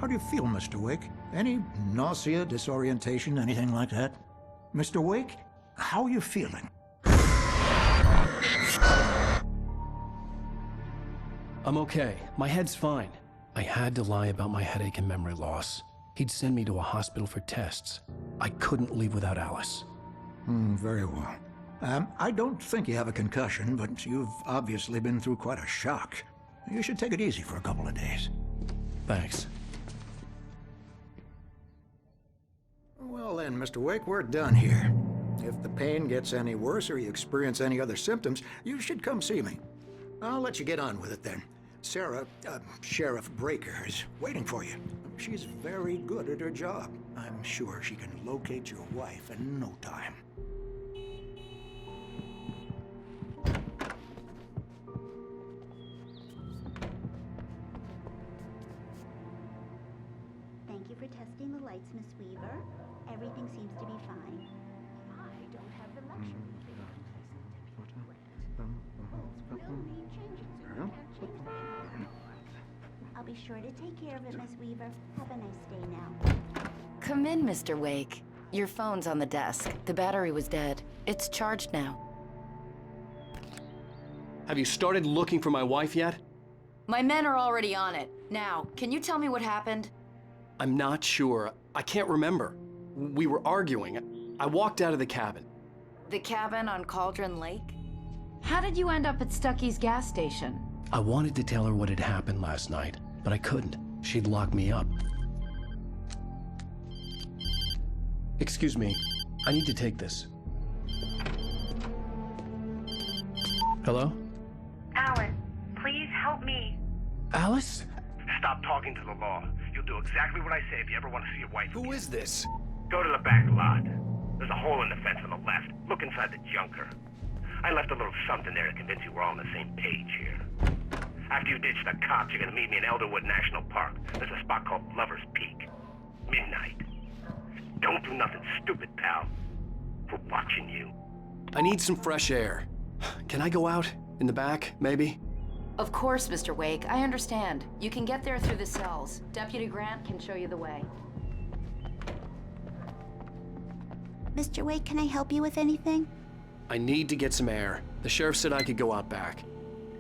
How do you feel, Mr. Wake? Any nausea, disorientation, anything like that? Mr. Wake, how are you feeling? I'm okay. My head's fine. I had to lie about my headache and memory loss. He'd send me to a hospital for tests. I couldn't leave without Alice. Very well. I don't think you have a concussion, but you've obviously been through quite a shock. You should take it easy for a couple of days. Thanks. Well then, Mr. Wake, we're done here. If the pain gets any worse or you experience any other symptoms, you should come see me. I'll let you get on with it then. Sarah, Sheriff Breaker, is waiting for you. She's very good at her job. I'm sure she can locate your wife in no time. Thank you for testing the lights, Miss Weaver. Everything seems to be fine. I don't have the luxury I'll be sure to take care of it, Miss Weaver. Have a nice day now. Come in, Mr. Wake. Your phone's on the desk. The battery was dead. It's charged now. Have you started looking for my wife yet? My men are already on it. Now, can you tell me what happened? I'm not sure. I can't remember. We were arguing. I walked out of the cabin. The cabin on Cauldron Lake? How did you end up at Stucky's gas station? I wanted to tell her what had happened last night, but I couldn't. She'd lock me up. Excuse me. I need to take this. Hello? Alan, please help me. Alice? Stop talking to the law. You'll do exactly what I say if you ever want to see your wife again. Who is this? Go to the back lot. There's a hole in the fence on the left. Look inside the junker. I left a little something there to convince you we're all on the same page here. After you ditch the cops, you're gonna meet me in Elderwood National Park. There's a spot called Lover's Peak. Midnight. Don't do nothing stupid, pal. We're watching you. I need some fresh air. Can I go out? In the back, maybe? Of course, Mr. Wake. I understand. You can get there through the cells. Deputy Grant can show you the way. Mr. Wake, can I help you with anything? I need to get some air. The sheriff said I could go out back.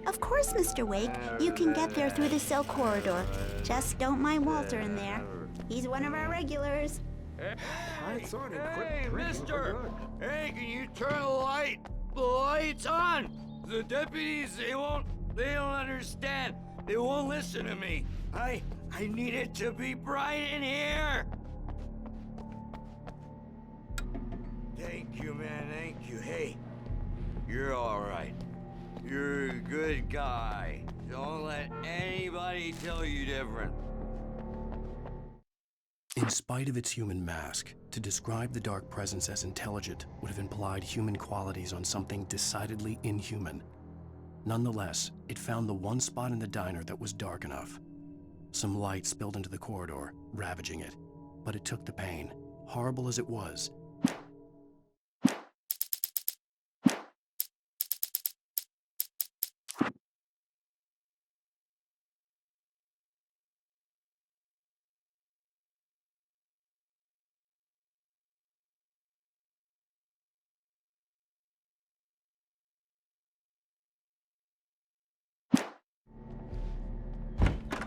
Of course, Mr. Wake. You can get there through the cell corridor. Just don't mind Walter in there. He's one of our regulars. Hey, mister! Hey, can you turn the light? The light's on! The deputies, they don't understand. They won't listen to me. I need it to be bright in here! Thank you, man, thank you. Hey, you're all right. You're a good guy. Don't let anybody tell you different. In spite of its human mask, to describe the Dark Presence as intelligent would have implied human qualities on something decidedly inhuman. Nonetheless, it found the one spot in the diner that was dark enough. Some light spilled into the corridor, ravaging it. But it took the pain, horrible as it was.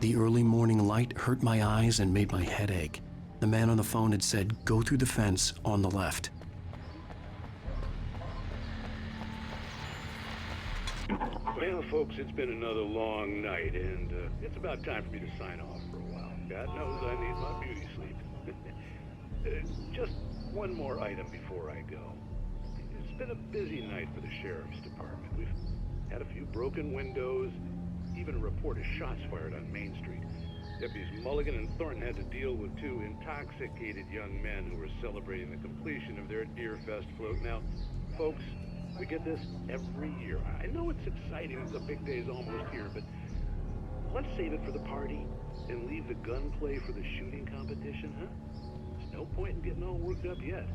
The early morning light hurt my eyes and made my head ache. The man on the phone had said, go through the fence on the left. Well, folks, it's been another long night, and it's about time for me to sign off for a while. God knows I need my beauty sleep. Just one more item before I go. It's been a busy night for the sheriff's department. We've had a few broken windows, even a report of shots fired on Main Street. Deputies Mulligan and Thornton had to deal with two intoxicated young men who were celebrating the completion of their Deerfest float. Now, folks, we get this every year. I know it's exciting, the big day's almost here, but let's save it for the party and leave the gunplay for the shooting competition, huh? There's no point in getting all worked up yet.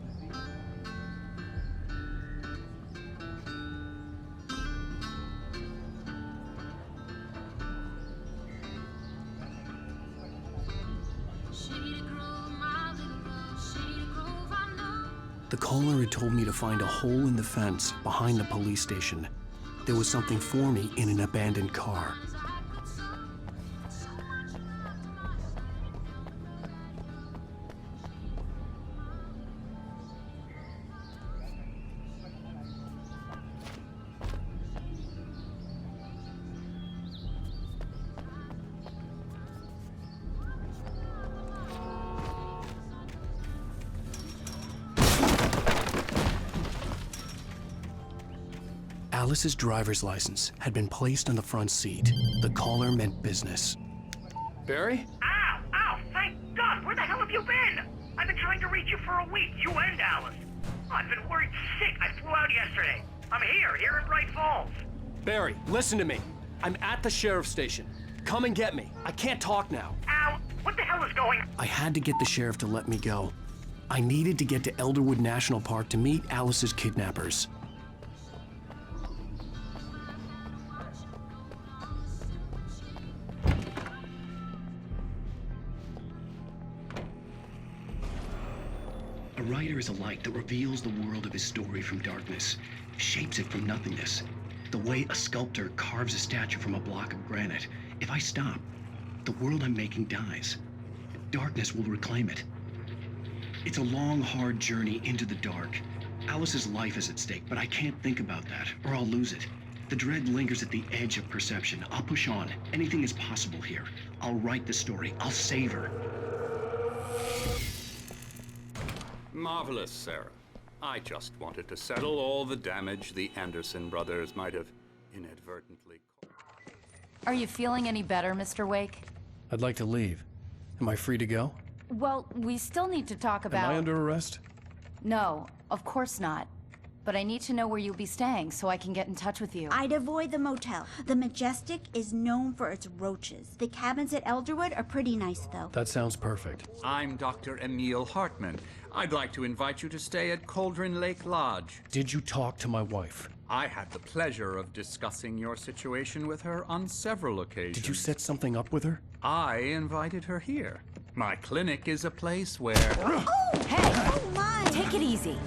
The caller had told me to find a hole in the fence behind the police station. There was something for me in an abandoned car. Alice's driver's license had been placed on the front seat. The caller meant business. Barry? Ow! Ow! Thank God! Where the hell have you been? I've been trying to reach you for a week, you and Alice. I've been worried sick. I flew out yesterday. I'm here in Bright Falls. Barry, listen to me. I'm at the sheriff's station. Come and get me. I can't talk now. Ow! What the hell is going on? I had to get the sheriff to let me go. I needed to get to Elderwood National Park to meet Alice's kidnappers. A writer is a light that reveals the world of his story from darkness, shapes it from nothingness. The way a sculptor carves a statue from a block of granite. If I stop, the world I'm making dies. Darkness will reclaim it. It's a long, hard journey into the dark. Alice's life is at stake, but I can't think about that, or I'll lose it. The dread lingers at the edge of perception. I'll push on. Anything is possible here. I'll write the story. I'll save her. Marvelous, Sarah. I just wanted to settle all the damage the Anderson brothers might have inadvertently caused. Are you feeling any better, Mr. Wake? I'd like to leave. Am I free to go? Well, we still need to talk about... Am I under arrest? No, of course not. But I need to know where you'll be staying so I can get in touch with you. I'd avoid the motel. The Majestic is known for its roaches. The cabins at Elderwood are pretty nice, though. That sounds perfect. I'm Dr. Emil Hartman. I'd like to invite you to stay at Cauldron Lake Lodge. Did you talk to my wife? I had the pleasure of discussing your situation with her on several occasions. Did you set something up with her? I invited her here. My clinic is a place where... Oh! Hey! Oh, my! Take it easy.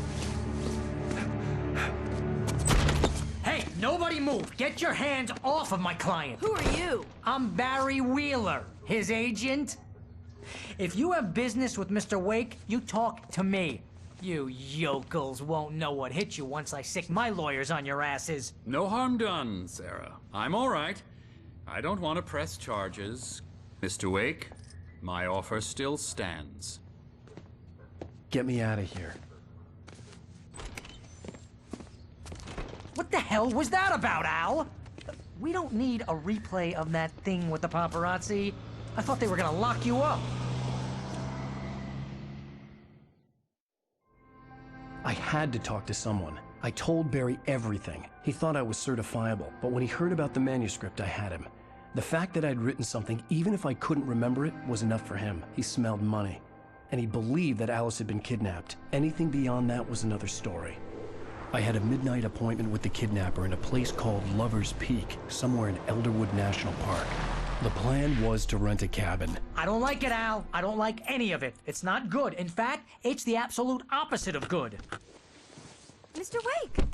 Hey, nobody move! Get your hands off of my client! Who are you? I'm Barry Wheeler, his agent. If you have business with Mr. Wake, you talk to me. You yokels won't know what hit you once I sick my lawyers on your asses. No harm done, Sarah. I'm all right. I don't want to press charges. Mr. Wake, my offer still stands. Get me out of here. What the hell was that about, Al? We don't need a replay of that thing with the paparazzi. I thought they were gonna lock you up. I had to talk to someone. I told Barry everything. He thought I was certifiable, but when he heard about the manuscript, I had him. The fact that I'd written something, even if I couldn't remember it, was enough for him. He smelled money. And he believed that Alice had been kidnapped. Anything beyond that was another story. I had a midnight appointment with the kidnapper in a place called Lover's Peak, somewhere in Elderwood National Park. The plan was to rent a cabin. I don't like it, Al. I don't like any of it. It's not good. In fact, it's the absolute opposite of good. Mr. Wake!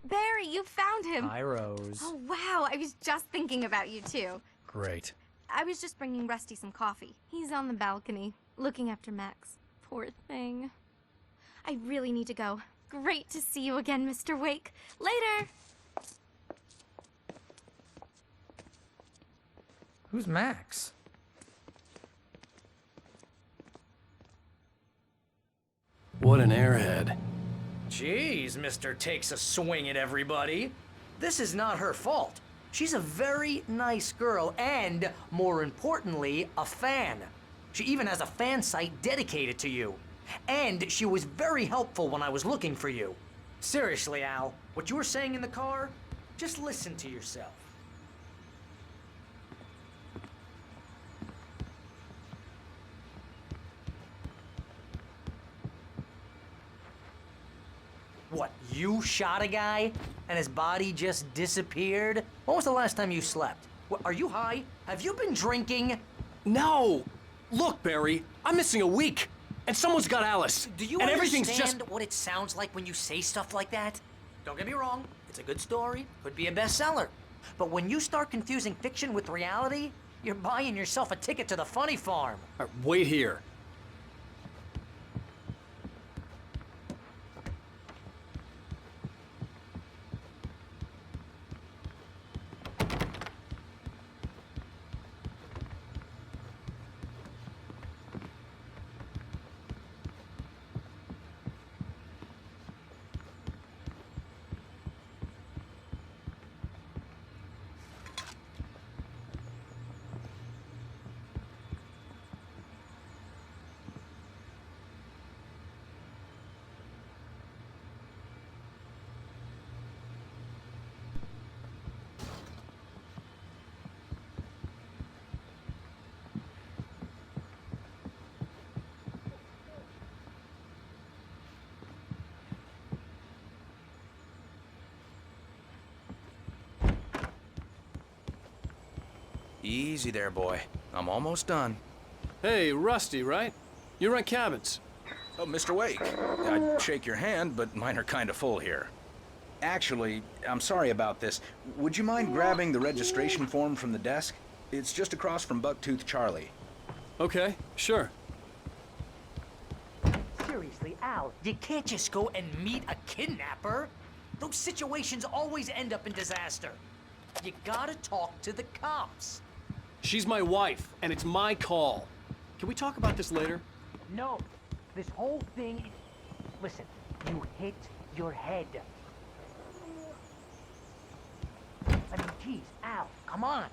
Barry, you found him. Hi, Rose. Oh, wow. I was just thinking about you, too. Great. I was just bringing Rusty some coffee. He's on the balcony, looking after Max. Poor thing. I really need to go. Great to see you again, Mr. Wake. Later! Who's Max? What an airhead. Jeez, Mr. Takes a swing at everybody. This is not her fault. She's a very nice girl and, more importantly, a fan. She even has a fan site dedicated to you. And she was very helpful when I was looking for you. Seriously, Al, what you were saying in the car, just listen to yourself. What, you shot a guy and his body just disappeared? When was the last time you slept? What, are you high? Have you been drinking? No! Look, Barry, I'm missing a week, and someone's got Alice. Do you and understand everything's just... what it sounds like when you say stuff like that? Don't get me wrong, it's a good story, could be a bestseller. But when you start confusing fiction with reality, you're buying yourself a ticket to the funny farm. All right, wait here. Easy there, boy. I'm almost done. Hey, Rusty, right? You rent cabins. Oh, Mr. Wake. I'd shake your hand, but mine are kind of full here. Actually, I'm sorry about this. Would you mind grabbing the registration form from the desk? It's just across from Bucktooth Charlie. Okay, sure. Seriously, Al, you can't just go and meet a kidnapper. Those situations always end up in disaster. You gotta talk to the cops. She's my wife, and it's my call. Can we talk about this later? No, this whole thing... Listen, you hit your head. I mean, geez, Al, come on.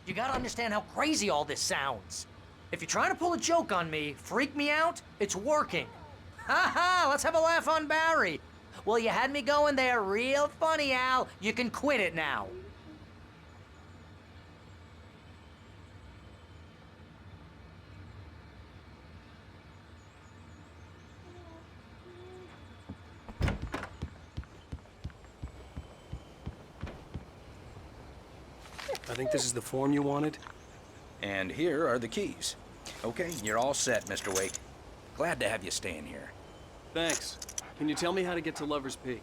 You gotta understand how crazy all this sounds. If you're trying to pull a joke on me, freak me out, it's working. Ha ha, let's have a laugh on Barry. Well, you had me going there real funny, Al. You can quit it now. I think this is the form you wanted. And here are the keys. Okay, you're all set, Mr. Wake. Glad to have you staying here. Thanks. Can you tell me how to get to Lover's Peak?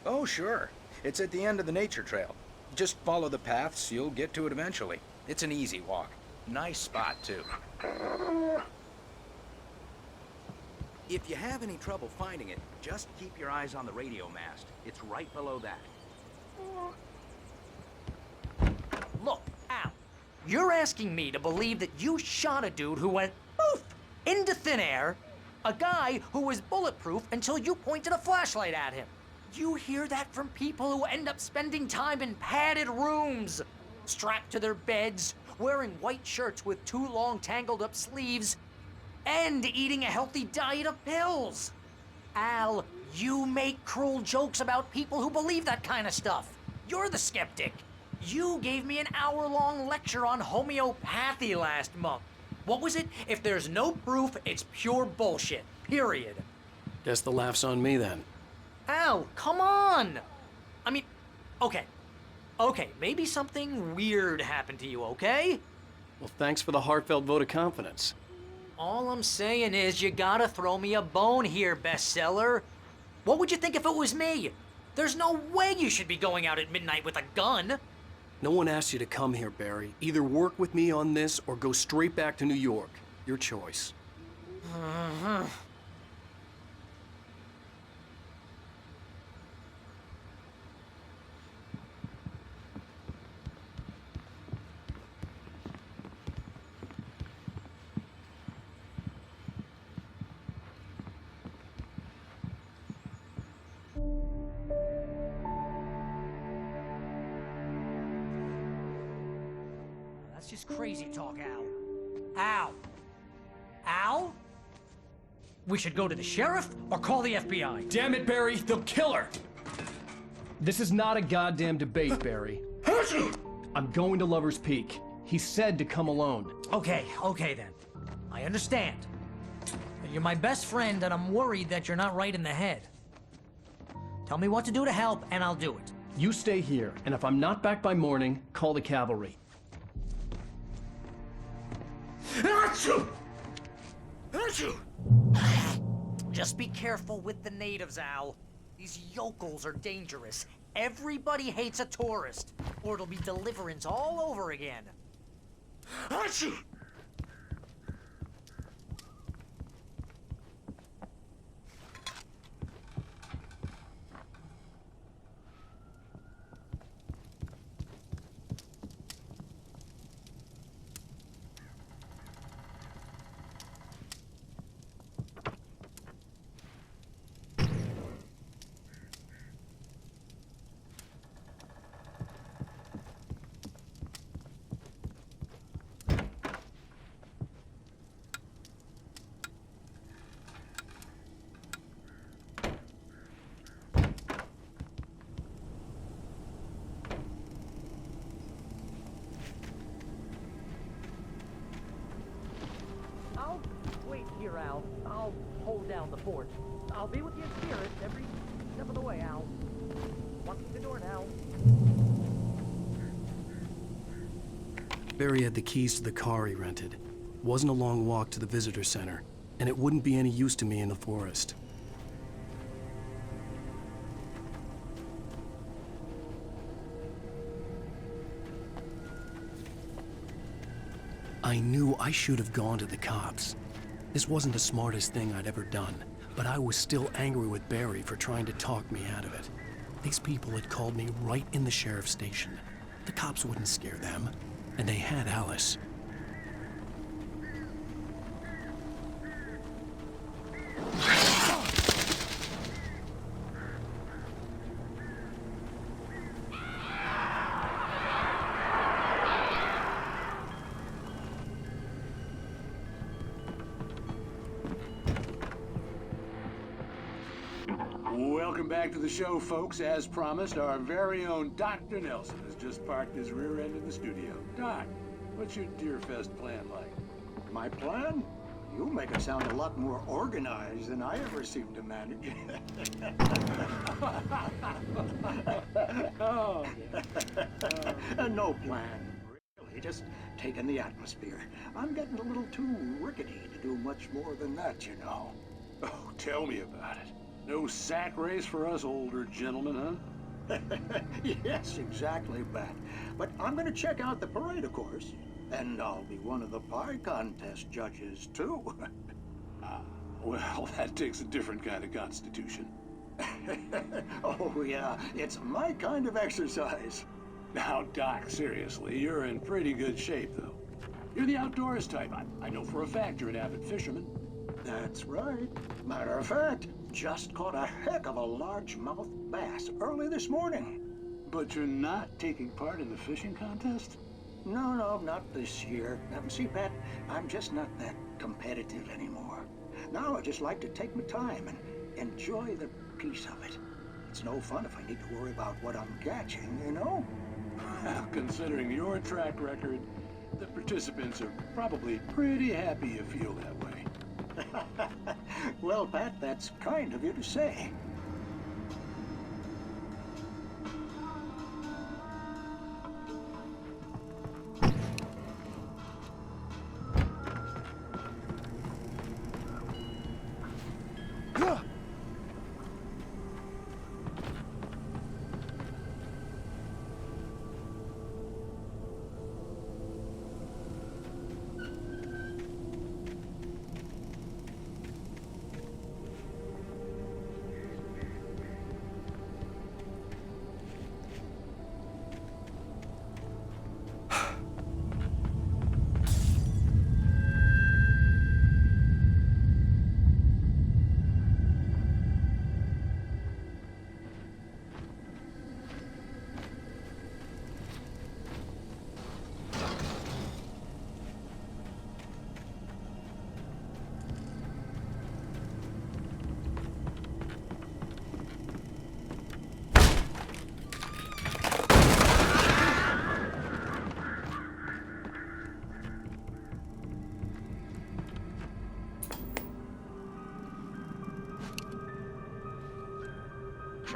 Oh, sure. It's at the end of the nature trail. Just follow the paths, you'll get to it eventually. It's an easy walk. Nice spot, too. If you have any trouble finding it, just keep your eyes on the radio mast. It's right below that. Look, Al, you're asking me to believe that you shot a dude who went poof into thin air, a guy who was bulletproof until you pointed a flashlight at him. You hear that from people who end up spending time in padded rooms, strapped to their beds, wearing white shirts with too long tangled up sleeves, and eating a healthy diet of pills. Al, you make cruel jokes about people who believe that kind of stuff. You're the skeptic. You gave me an hour-long lecture on homeopathy last month. What was it? If there's no proof, it's pure bullshit. Period. Guess the laugh's on me then. Al, come on! I mean, okay. Okay, maybe something weird happened to you, okay? Well, thanks for the heartfelt vote of confidence. All I'm saying is you gotta throw me a bone here, bestseller. What would you think if it was me? There's no way you should be going out at midnight with a gun. No one asked you to come here, Barry. Either work with me on this or go straight back to New York. Your choice. That's just crazy talk, Al. Al! Al? We should go to the sheriff or call the FBI. Damn it, Barry, they'll kill her! This is not a goddamn debate, Barry. I'm going to Lover's Peak. He said to come alone. Okay then. I understand. But you're my best friend, and I'm worried that you're not right in the head. Tell me what to do to help, and I'll do it. You stay here, and if I'm not back by morning, call the cavalry. Achoo! Achoo! Just be careful with the natives, Al. These yokels are dangerous. Everybody hates a tourist, or it'll be Deliverance all over again. Achoo! I'll wait here, Al. I'll hold down the fort. I'll be with you in spirit every step of the way, Al. Walk through the door now. Barry had the keys to the car he rented. It wasn't a long walk to the visitor center, and it wouldn't be any use to me in the forest. I knew I should have gone to the cops. This wasn't the smartest thing I'd ever done, but I was still angry with Barry for trying to talk me out of it. These people had called me right in the sheriff's station. The cops wouldn't scare them, and they had Alice. Welcome back to the show, folks. As promised, our very own Dr. Nelson has just parked his rear end in the studio. Doc, what's your Deerfest plan like? My plan? You make it sound a lot more organized than I ever seem to manage. No plan, really. Just taking the atmosphere. I'm getting a little too rickety to do much more than that, you know. Oh, tell me about it. No sack race for us older gentlemen, huh? Yes, exactly, Bat. But I'm gonna check out the parade, of course. And I'll be one of the pie contest judges, too. Well, that takes a different kind of constitution. Oh, yeah. It's my kind of exercise. Now, Doc, seriously, you're in pretty good shape, though. You're the outdoors type. I know for a fact you're an avid fisherman. That's right. Matter of fact, just caught a heck of a largemouth bass early this morning. But you're not taking part in the fishing contest? No, not this year. See, Pat, I'm just not that competitive anymore. Now I just like to take my time and enjoy the peace of it. It's no fun if I need to worry about what I'm catching, you know? Well, considering your track record, the participants are probably pretty happy you feel that way. Well, Pat, that's kind of you to say.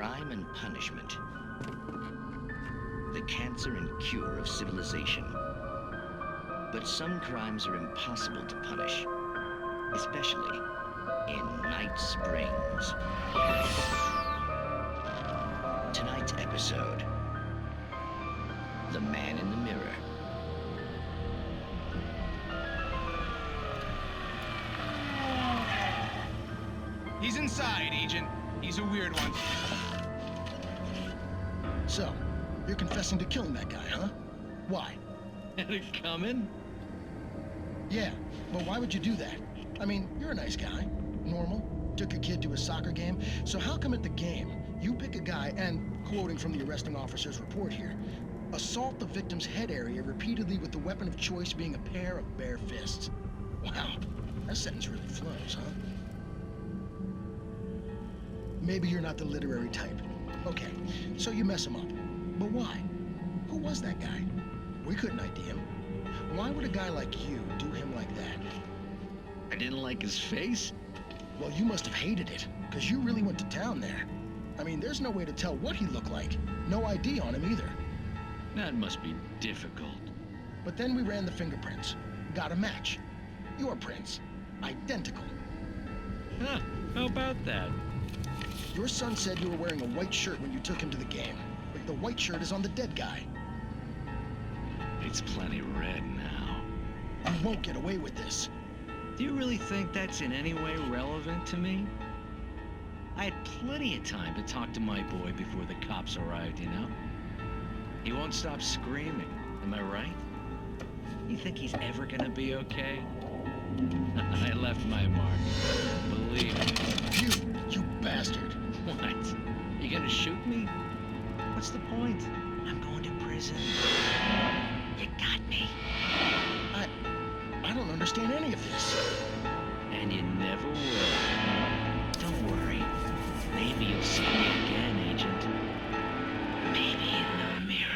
crime and punishment. The cancer and cure of civilization. But some crimes are impossible to punish, especially in Night Springs. Tonight's episode, The Man in the Mirror. He's inside, Agent. He's a weird one. So, you're confessing to killing that guy, huh? Why? Had it coming? Yeah, but why would you do that? I mean, you're a nice guy. Normal. Took a kid to a soccer game. So how come at the game, you pick a guy and, quoting from the arresting officer's report here, assault the victim's head area repeatedly with the weapon of choice being a pair of bare fists? Wow, that sentence really flows, huh? Maybe you're not the literary type. Okay, so you mess him up. But why? Who was that guy? We couldn't ID him. Why would a guy like you do him like that? I didn't like his face? Well, you must have hated it, because you really went to town there. I mean, there's no way to tell what he looked like. No ID on him either. That must be difficult. But then we ran the fingerprints. Got a match. Your prints. Identical. Huh, how about that? Your son said you were wearing a white shirt when you took him to the game. But the white shirt is on the dead guy. It's plenty red now. You won't get away with this. Do you really think that's in any way relevant to me? I had plenty of time to talk to my boy before the cops arrived, you know? He won't stop screaming, am I right? You think he's ever gonna be okay? I left my mark, believe me. You bastard. What? You gonna shoot me? What's the point? I'm going to prison. You got me. I don't understand any of this. And you never will. Don't worry. Maybe you'll see me again, Agent. Maybe in the mirror.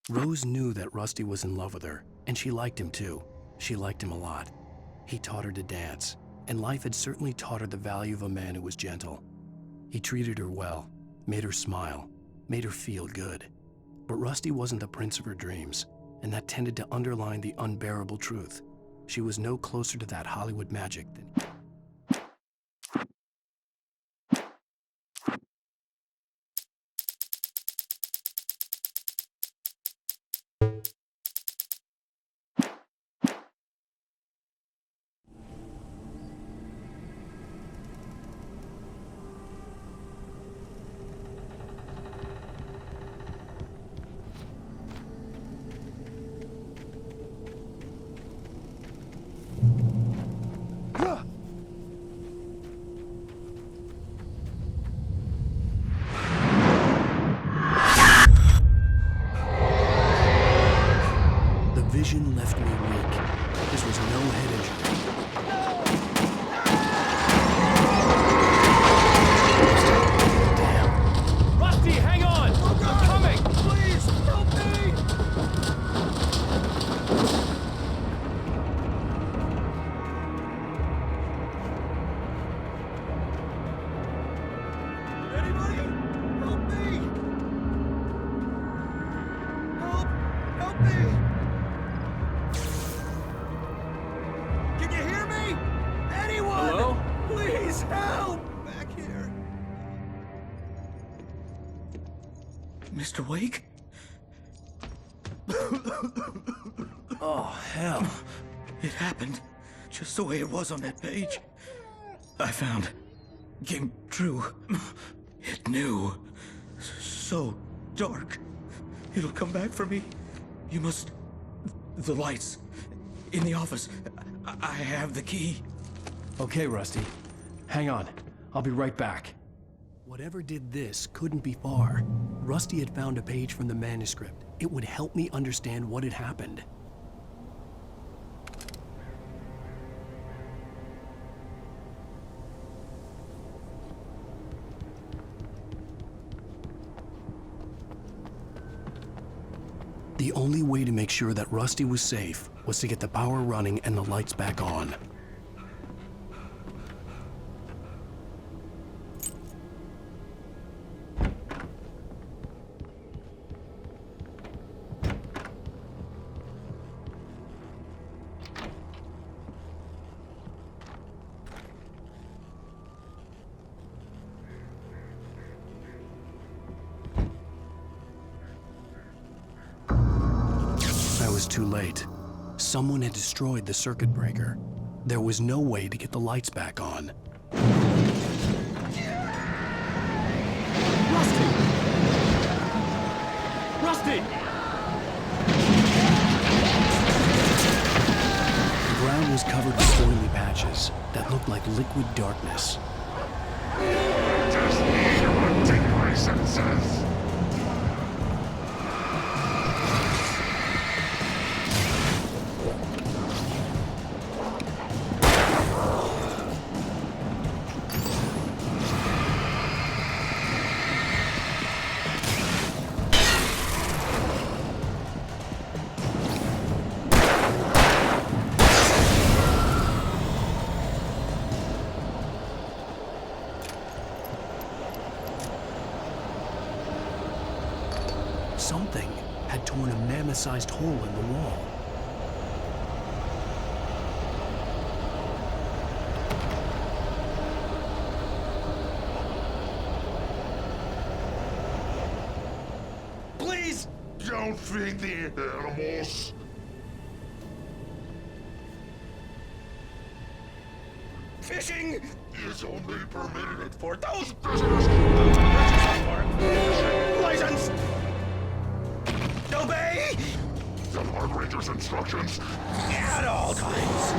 Rose knew that Rusty was in love with her, and she liked him too. She liked him a lot. He taught her to dance, and life had certainly taught her the value of a man who was gentle. He treated her well, made her smile, made her feel good. But Rusty wasn't the prince of her dreams, and that tended to underline the unbearable truth. She was no closer to that Hollywood magic than... vision left me weak. This was no head injury. Damn. Rusty, hang on! I'm coming! Please, help me! Can you hear me? Anyone? Hello? Please help! Back here. Mr. Wake? Oh, hell. It happened just the way it was on that page. I found. Came true. It knew. So dark. It'll come back for me. You must. The lights. In the office. I have the key. Okay, Rusty. Hang on. I'll be right back. Whatever did this couldn't be far. Rusty had found a page from the manuscript. It would help me understand what had happened. The only way to make sure that Rusty was safe was to get the power running and the lights back on. Too late. Someone had destroyed the circuit breaker. There was no way to get the lights back on. Rusty! Rusty! The ground was covered with oily patches that looked like liquid darkness. Just need to take my senses. Something had torn a mammoth-sized hole in the wall. Please! Don't feed the animals. Fishing is only permitted for those visitors who are licensed. Obey the Park Ranger's instructions at all times.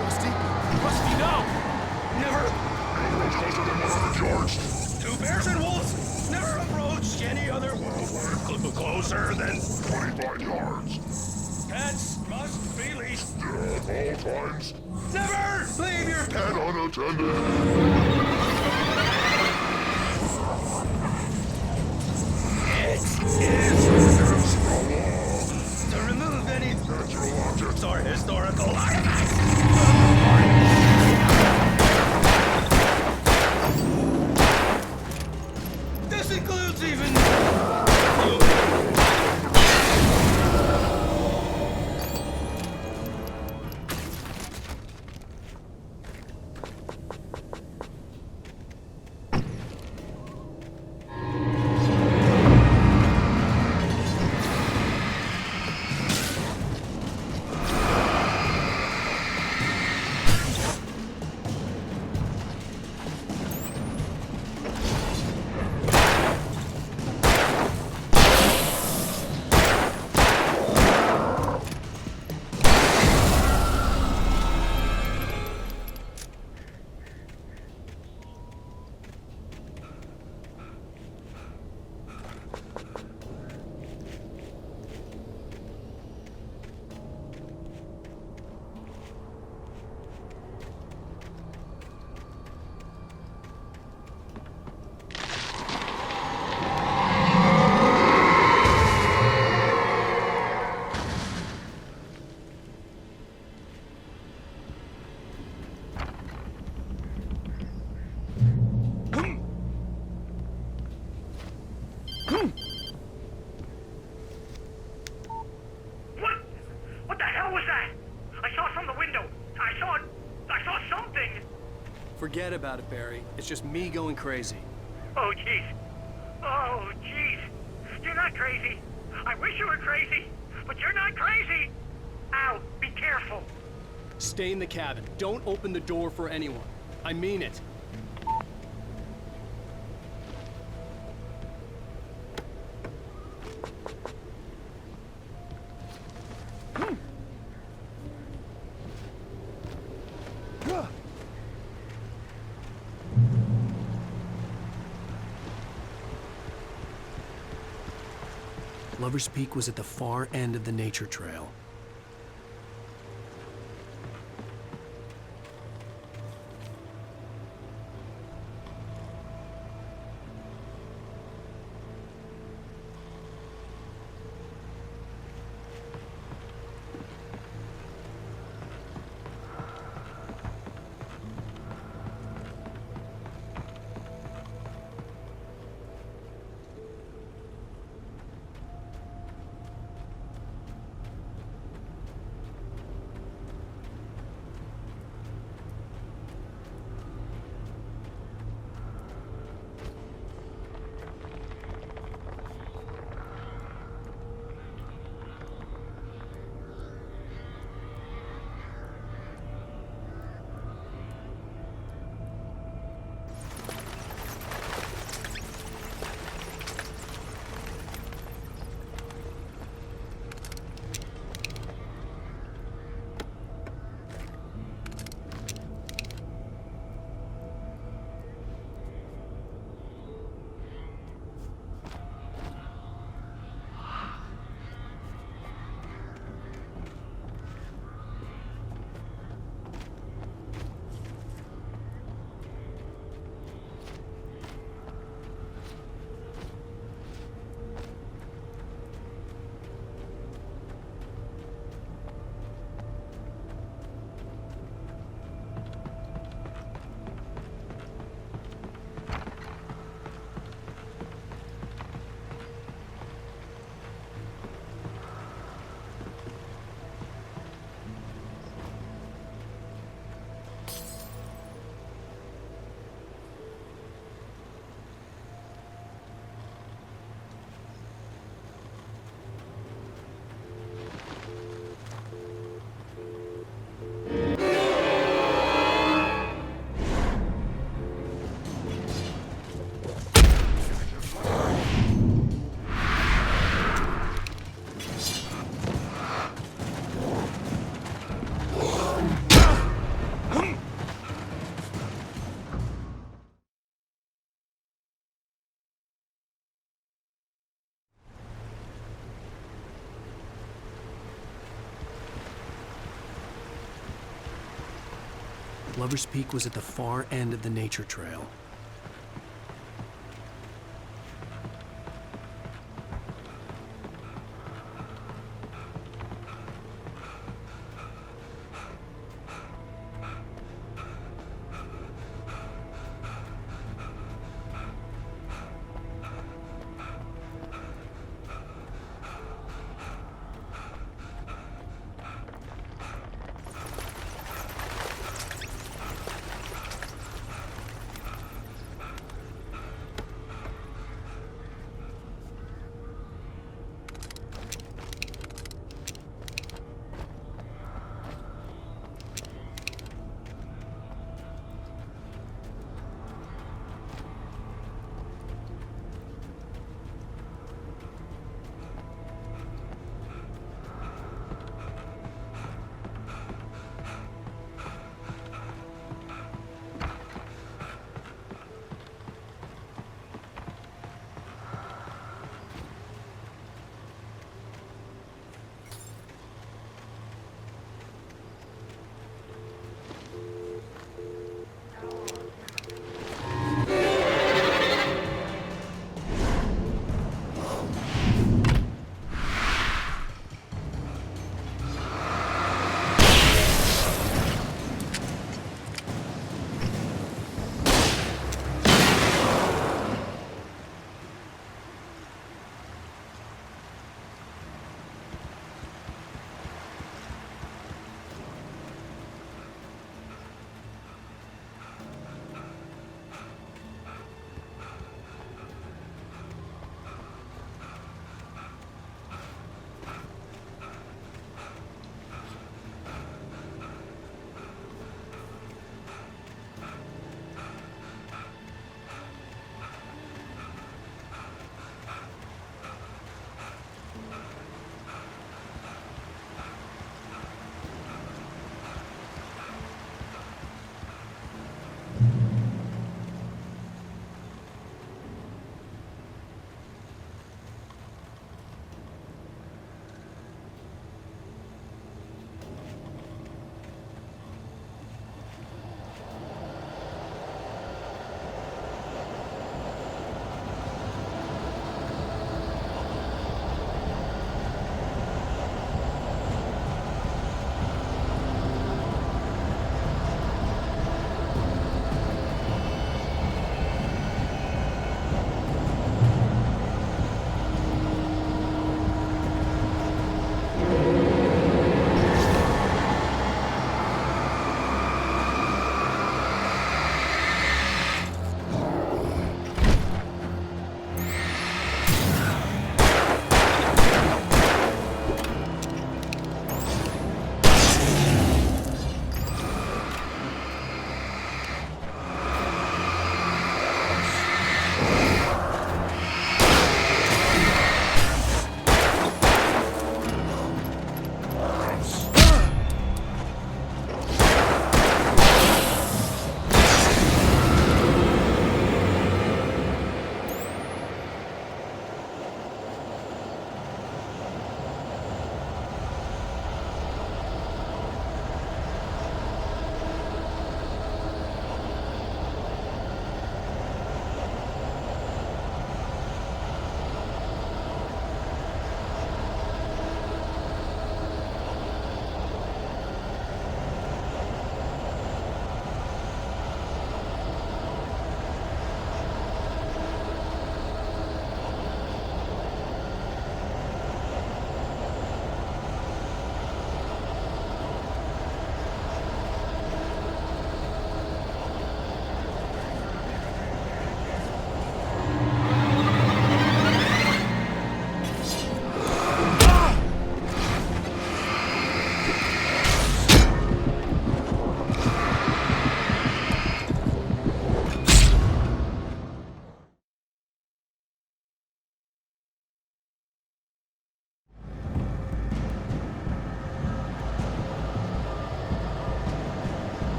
Rusty? Rusty, no! Never closer than 100 yards. 2 bears and wolves never approach any other wildlife closer than 25 yards. Pets must be leashed at all times. Never leave your pet unattended. It is against the law to remove any natural objects or historical artifacts. This includes even... Forget about it, Barry. It's just me going crazy. Oh, jeez. Oh, jeez. You're not crazy. I wish you were crazy, but you're not crazy. Ow, be careful. Stay in the cabin. Don't open the door for anyone. I mean it. Lover's Peak was at the far end of the nature trail. Lover's Peak was at the far end of the nature trail.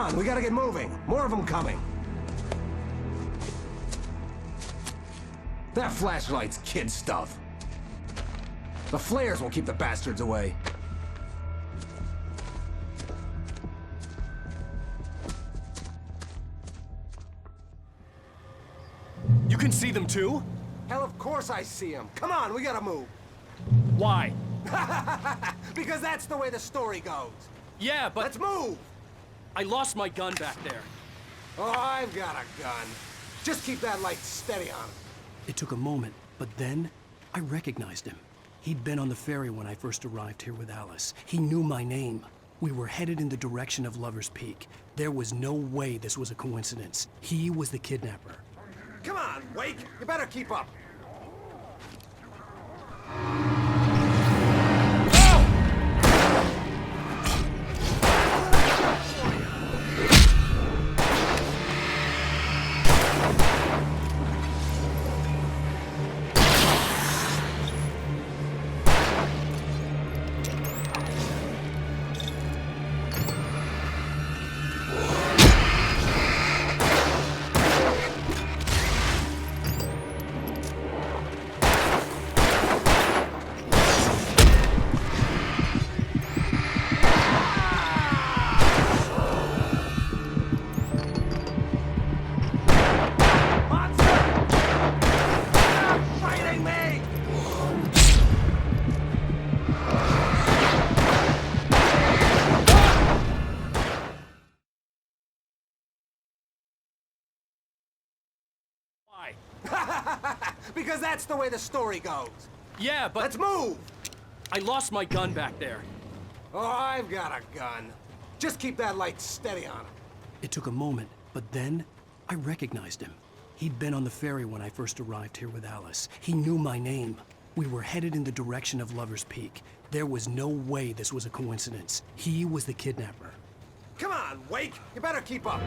on, we gotta get moving. More of them coming. That flashlight's kid stuff. The flares will keep the bastards away. You can see them too? Hell, of course I see them. Come on, we gotta move. Why? Because that's the way the story goes. Yeah, but... Let's move! I lost my gun back there. Oh, I've got a gun. Just keep that light steady on him. It took a moment, but then I recognized him. He'd been on the ferry when I first arrived here with Alice. He knew my name. We were headed in the direction of Lover's Peak. There was no way this was a coincidence. He was the kidnapper. Come on, Wake! You better keep up. Because that's the way the story goes. Yeah, but... Let's move! I lost my gun back there. Oh, I've got a gun. Just keep that light steady on him. It took a moment, but then I recognized him. He'd been on the ferry when I first arrived here with Alice. He knew my name. We were headed in the direction of Lover's Peak. There was no way this was a coincidence. He was the kidnapper. Come on, Wake! You better keep up.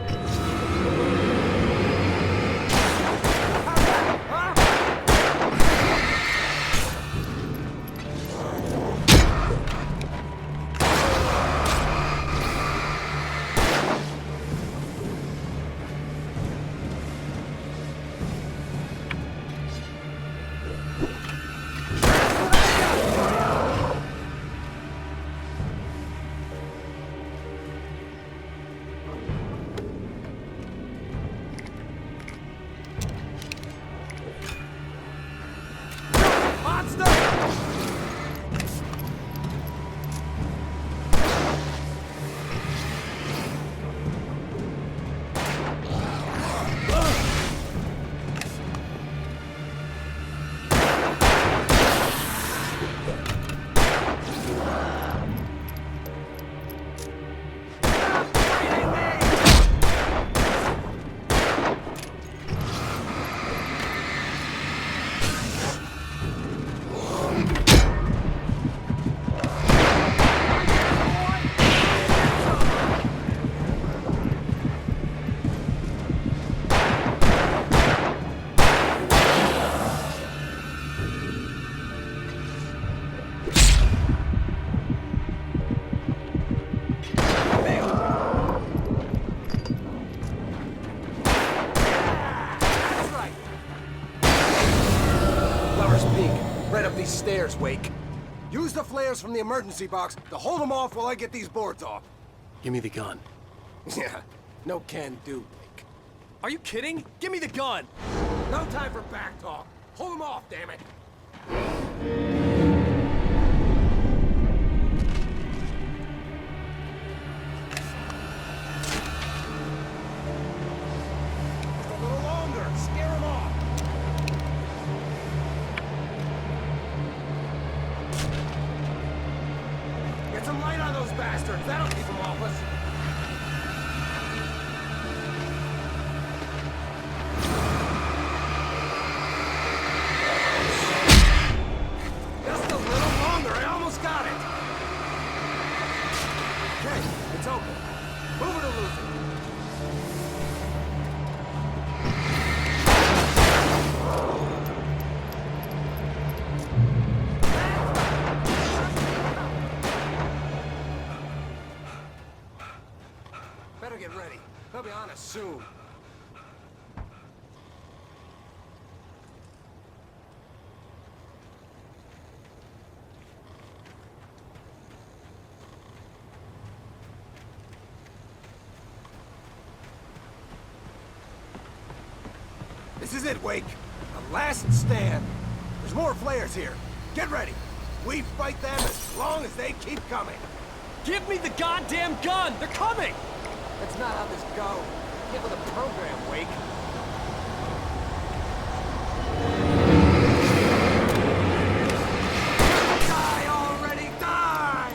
Stairs, Wake. Use the flares from the emergency box to hold them off while I get these boards off. Give me the gun. Yeah, no can do, Wake. Are you kidding? Give me the gun! No time for back talk. Hold them off, damn it. A little longer. Scare them off. Get some light on those bastards. That'll keep them off us. Just a little longer. I almost got it. Okay, it's open. Move it or lose it. He'll be on us soon. This is it, Wake. The last stand. There's more flares here. Get ready. We fight them as long as they keep coming. Give me the goddamn gun! They're coming! That's not how this goes. Get with the program, Wake. Die already! Die!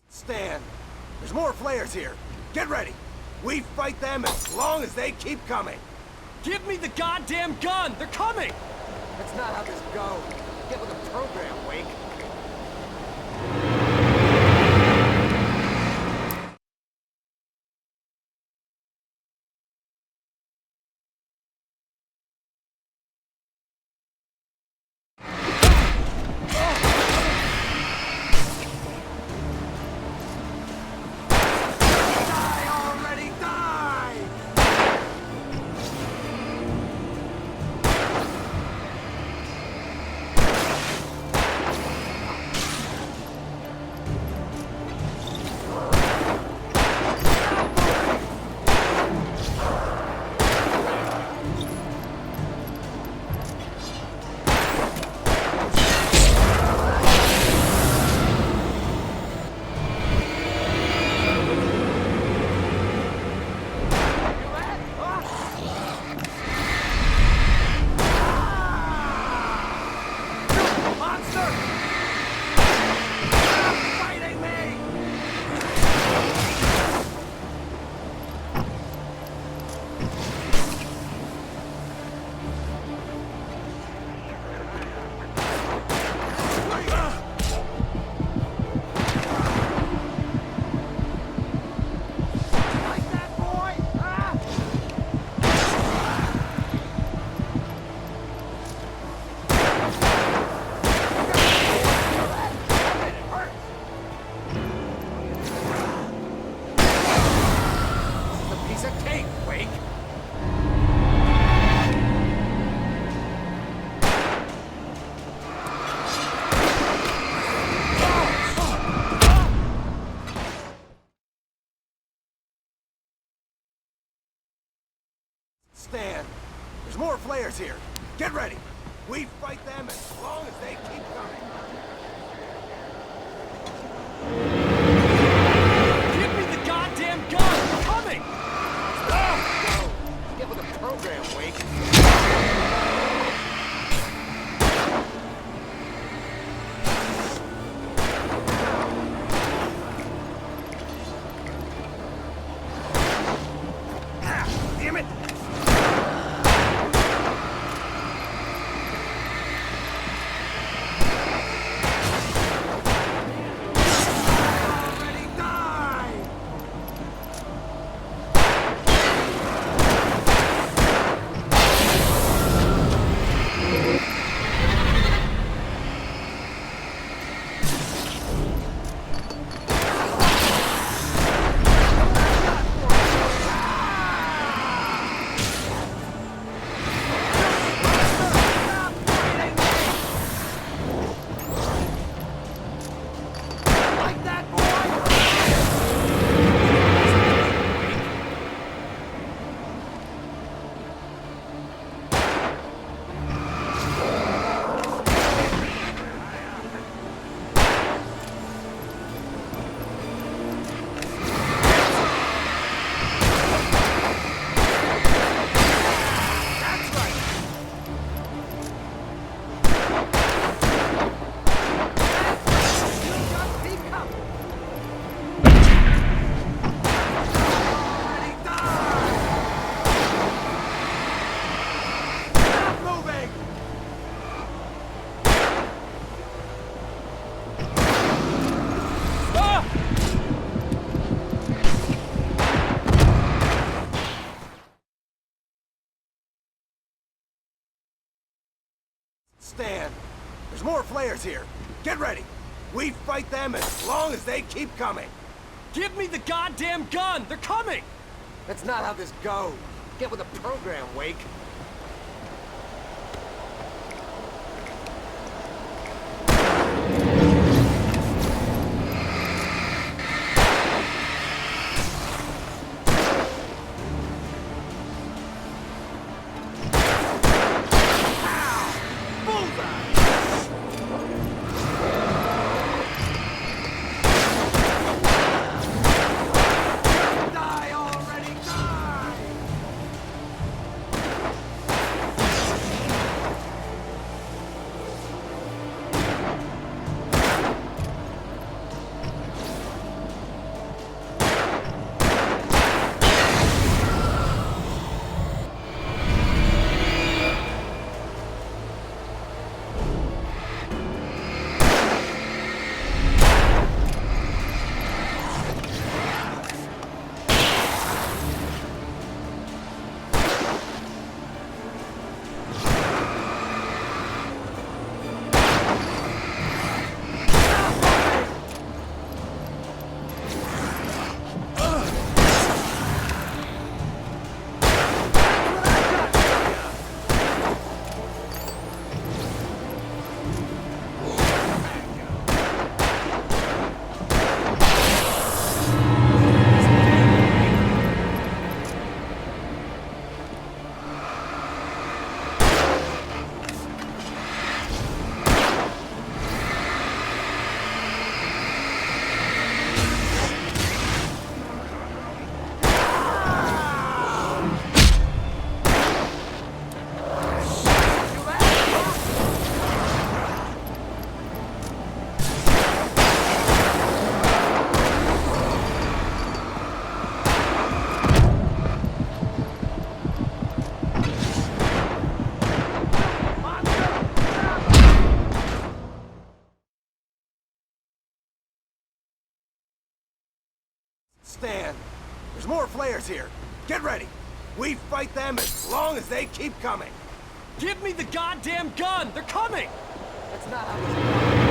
Stand. There's more flares here. Get ready. We fight them as long as they keep coming. Give me the goddamn gun! They're coming! That's not how this goes. Get with the program, Wake. Stand. There's more flares here. Get ready. We fight them as long as they keep coming. Give me the goddamn gun! They're coming! Go. Get with the program, Wake. Damn it! stand. There's more flares here. Get ready. We fight them as long as they keep coming. Give me the goddamn gun! They're coming! That's not how this goes. Get with the program, Wake. Stand. There's more flares here. Get ready. We fight them as long as they keep coming. Give me the goddamn gun! They're coming! That's not how this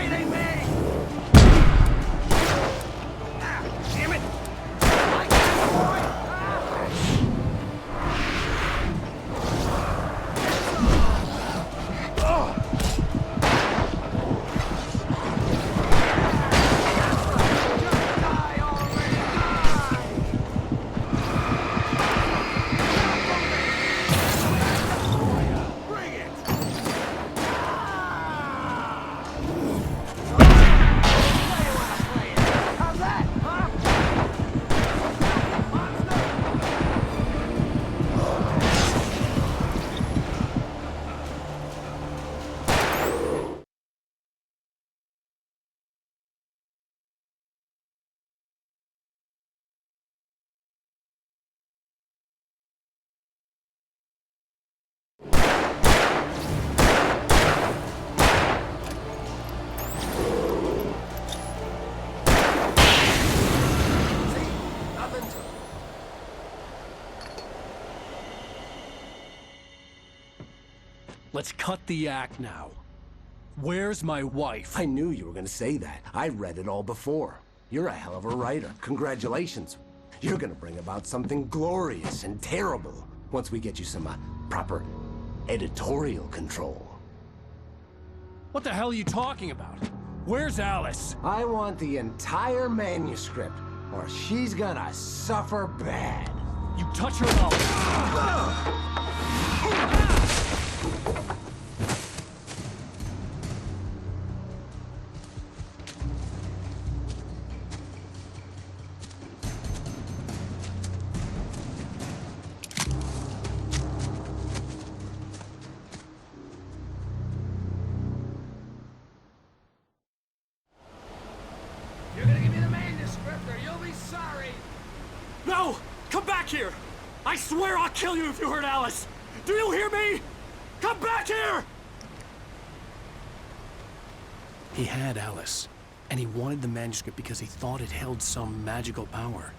kidding me? Ah, damn it! Let's cut the act now. Where's my wife? I knew you were gonna say that. I read it all before. You're a hell of a writer. Congratulations. You're gonna bring about something glorious and terrible once we get you some proper editorial control. What the hell are you talking about? Where's Alice? I want the entire manuscript, or she's gonna suffer bad. You touch her mouth. You're gonna give me the manuscript or you'll be sorry! No! Come back here! I swear I'll kill you if you hurt Alice! Do you hear me? Come back here! He had Alice, and he wanted the manuscript because he thought it held some magical power.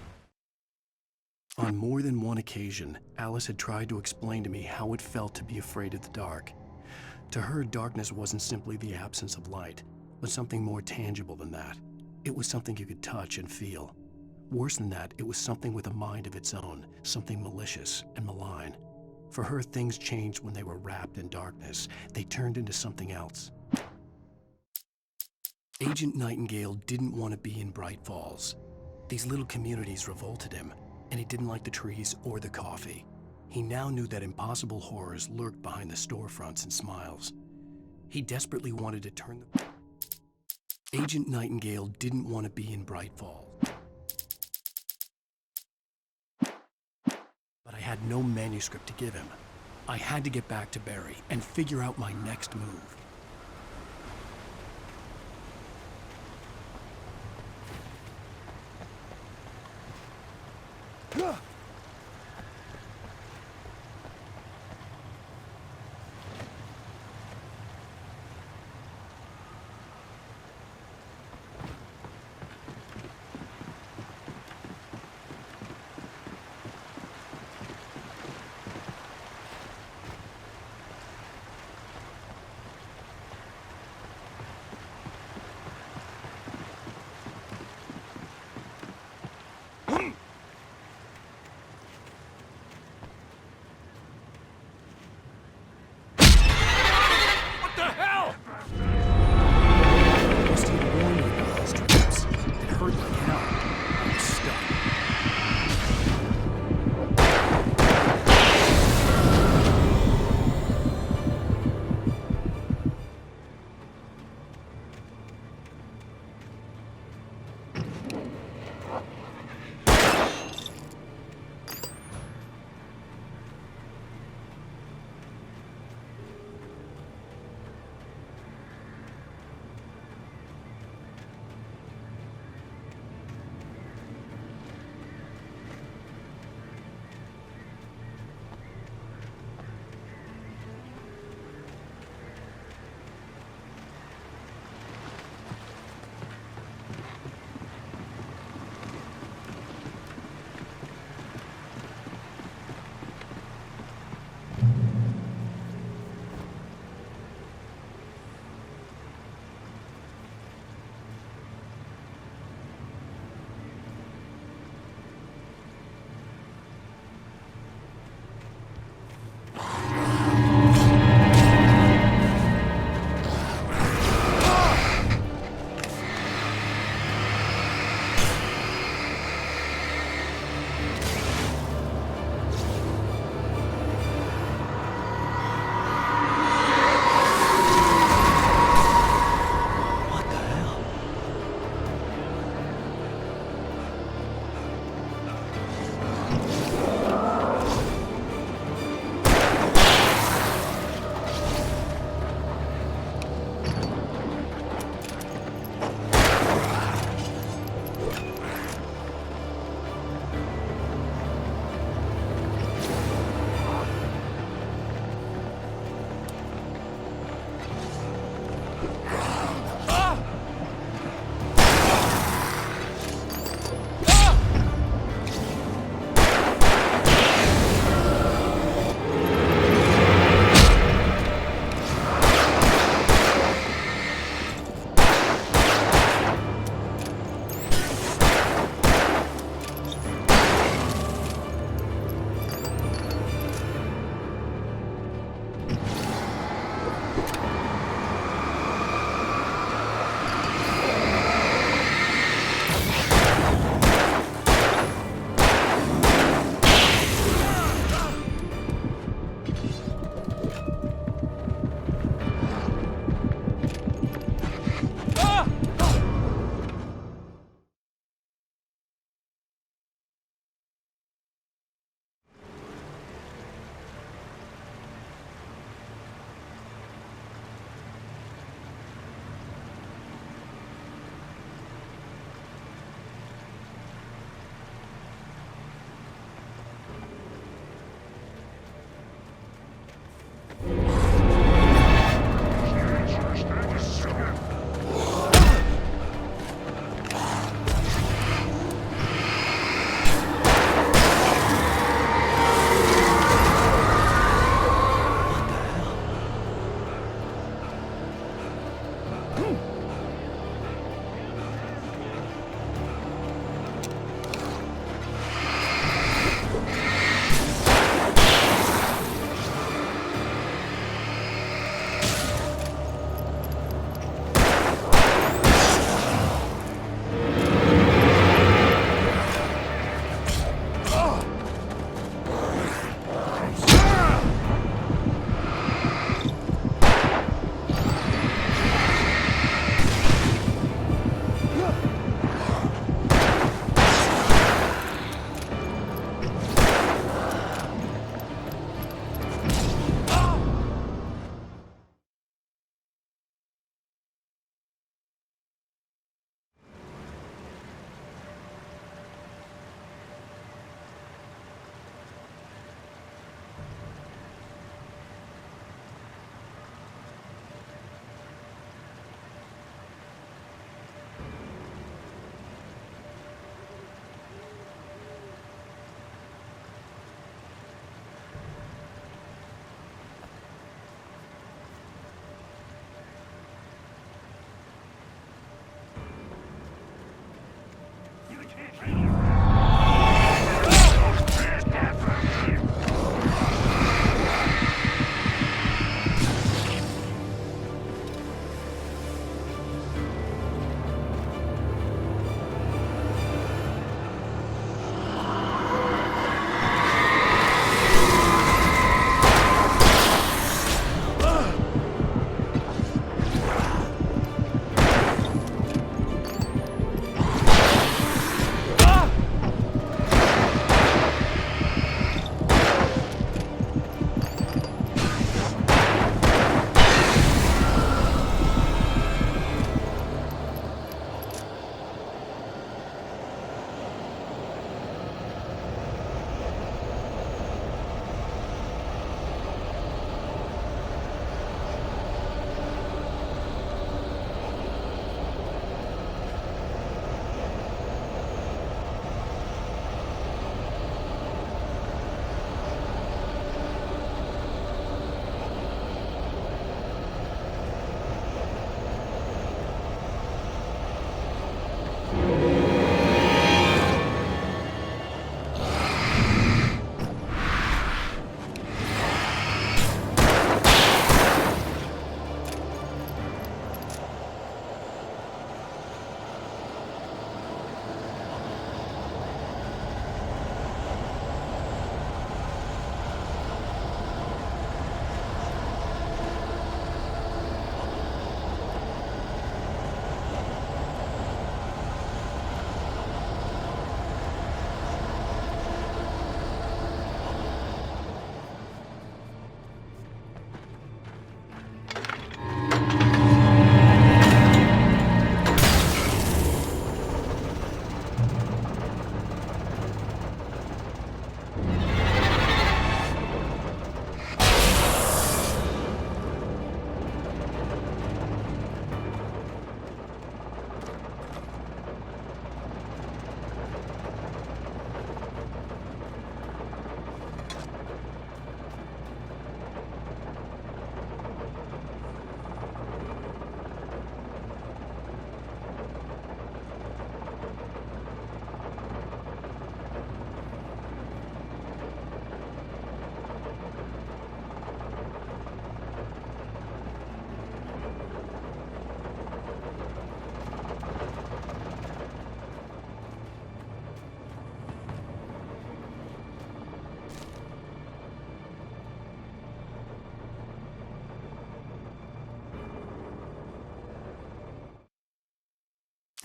On more than one occasion, Alice had tried to explain to me how it felt to be afraid of the dark. To her, darkness wasn't simply the absence of light, but something more tangible than that. It was something you could touch and feel. Worse than that, it was something with a mind of its own, something malicious and malign. For her, things changed when they were wrapped in darkness. They turned into something else. Agent Nightingale didn't want to be in Bright Falls. These little communities revolted him, and he didn't like the trees or the coffee. He now knew that impossible horrors lurked behind the storefronts and smiles. He desperately wanted to turn the... Agent Nightingale didn't want to be in Bright Falls. But I had no manuscript to give him. I had to get back to Barry and figure out my next move.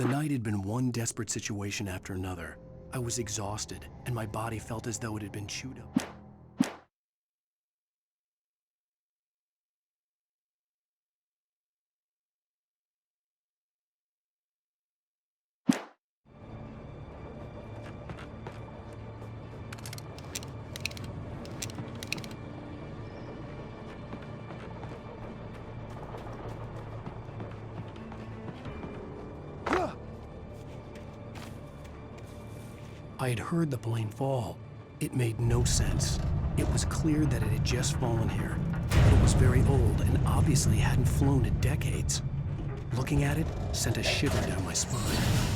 The night had been one desperate situation after another. I was exhausted, and my body felt as though it had been chewed up. I had heard the plane fall. It made no sense. It was clear that it had just fallen here, but it was very old and obviously hadn't flown in decades. Looking at it sent a shiver down my spine.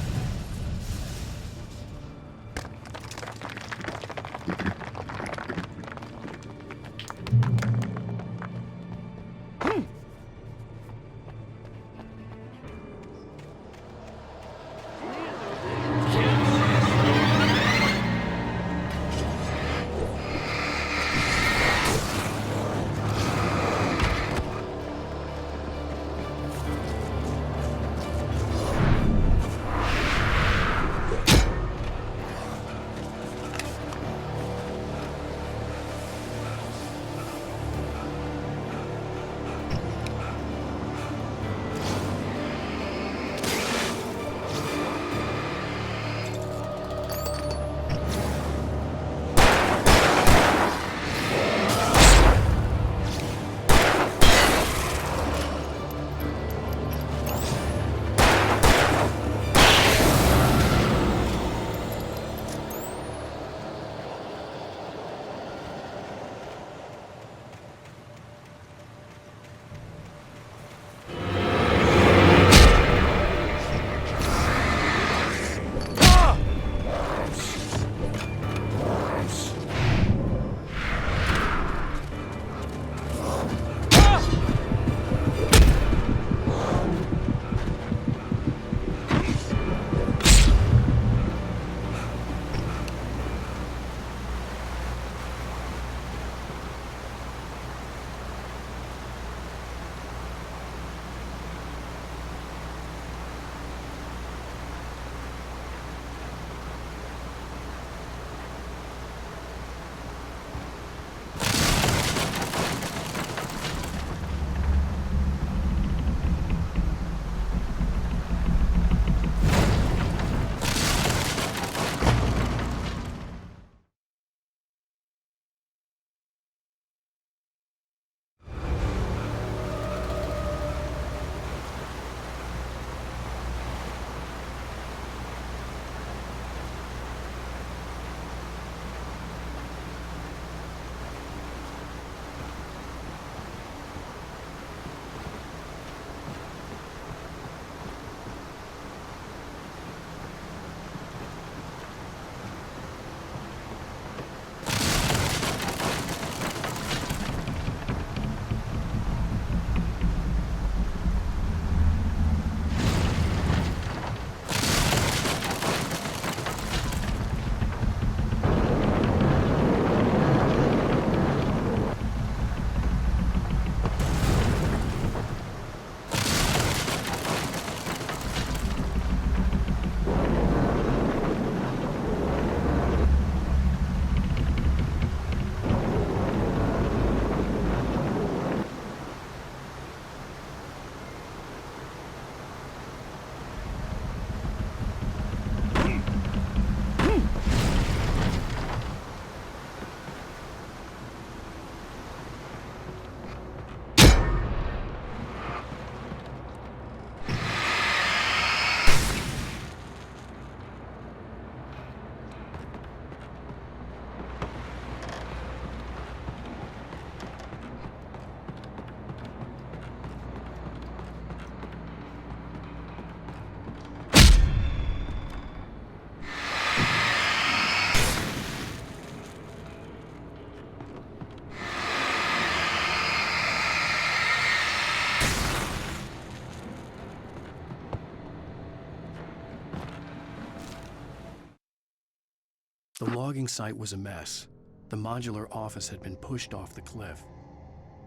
The logging site was a mess. The modular office had been pushed off the cliff.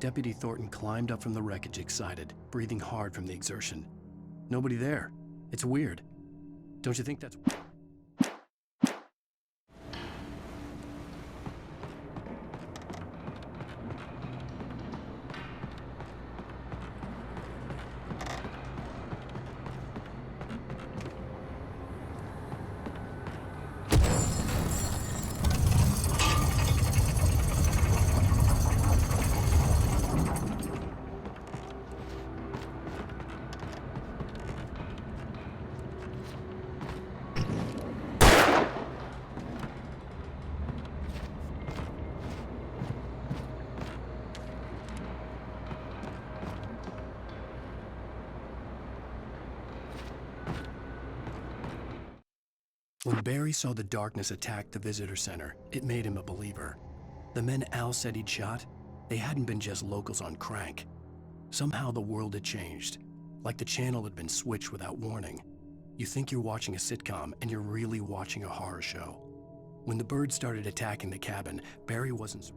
Deputy Thornton climbed up from the wreckage excited, breathing hard from the exertion. Nobody there. It's weird. Don't you think that's... When Barry saw the darkness attack the visitor center, it made him a believer. The men Al said he'd shot, they hadn't been just locals on crank. Somehow the world had changed, like the channel had been switched without warning. You think you're watching a sitcom, and you're really watching a horror show. When the birds started attacking the cabin, Barry wasn't...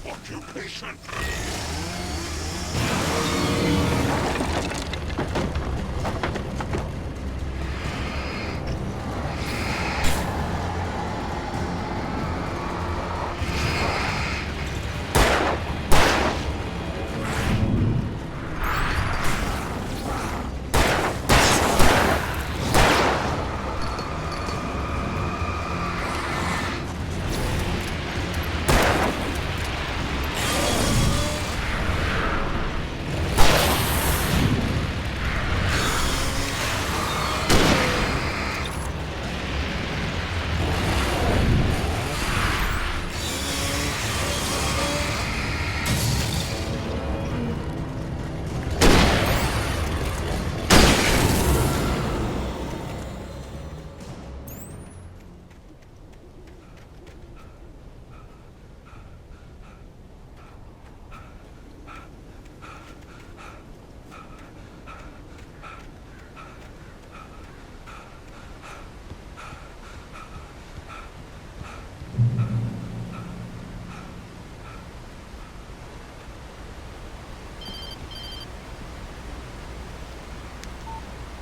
Occupation.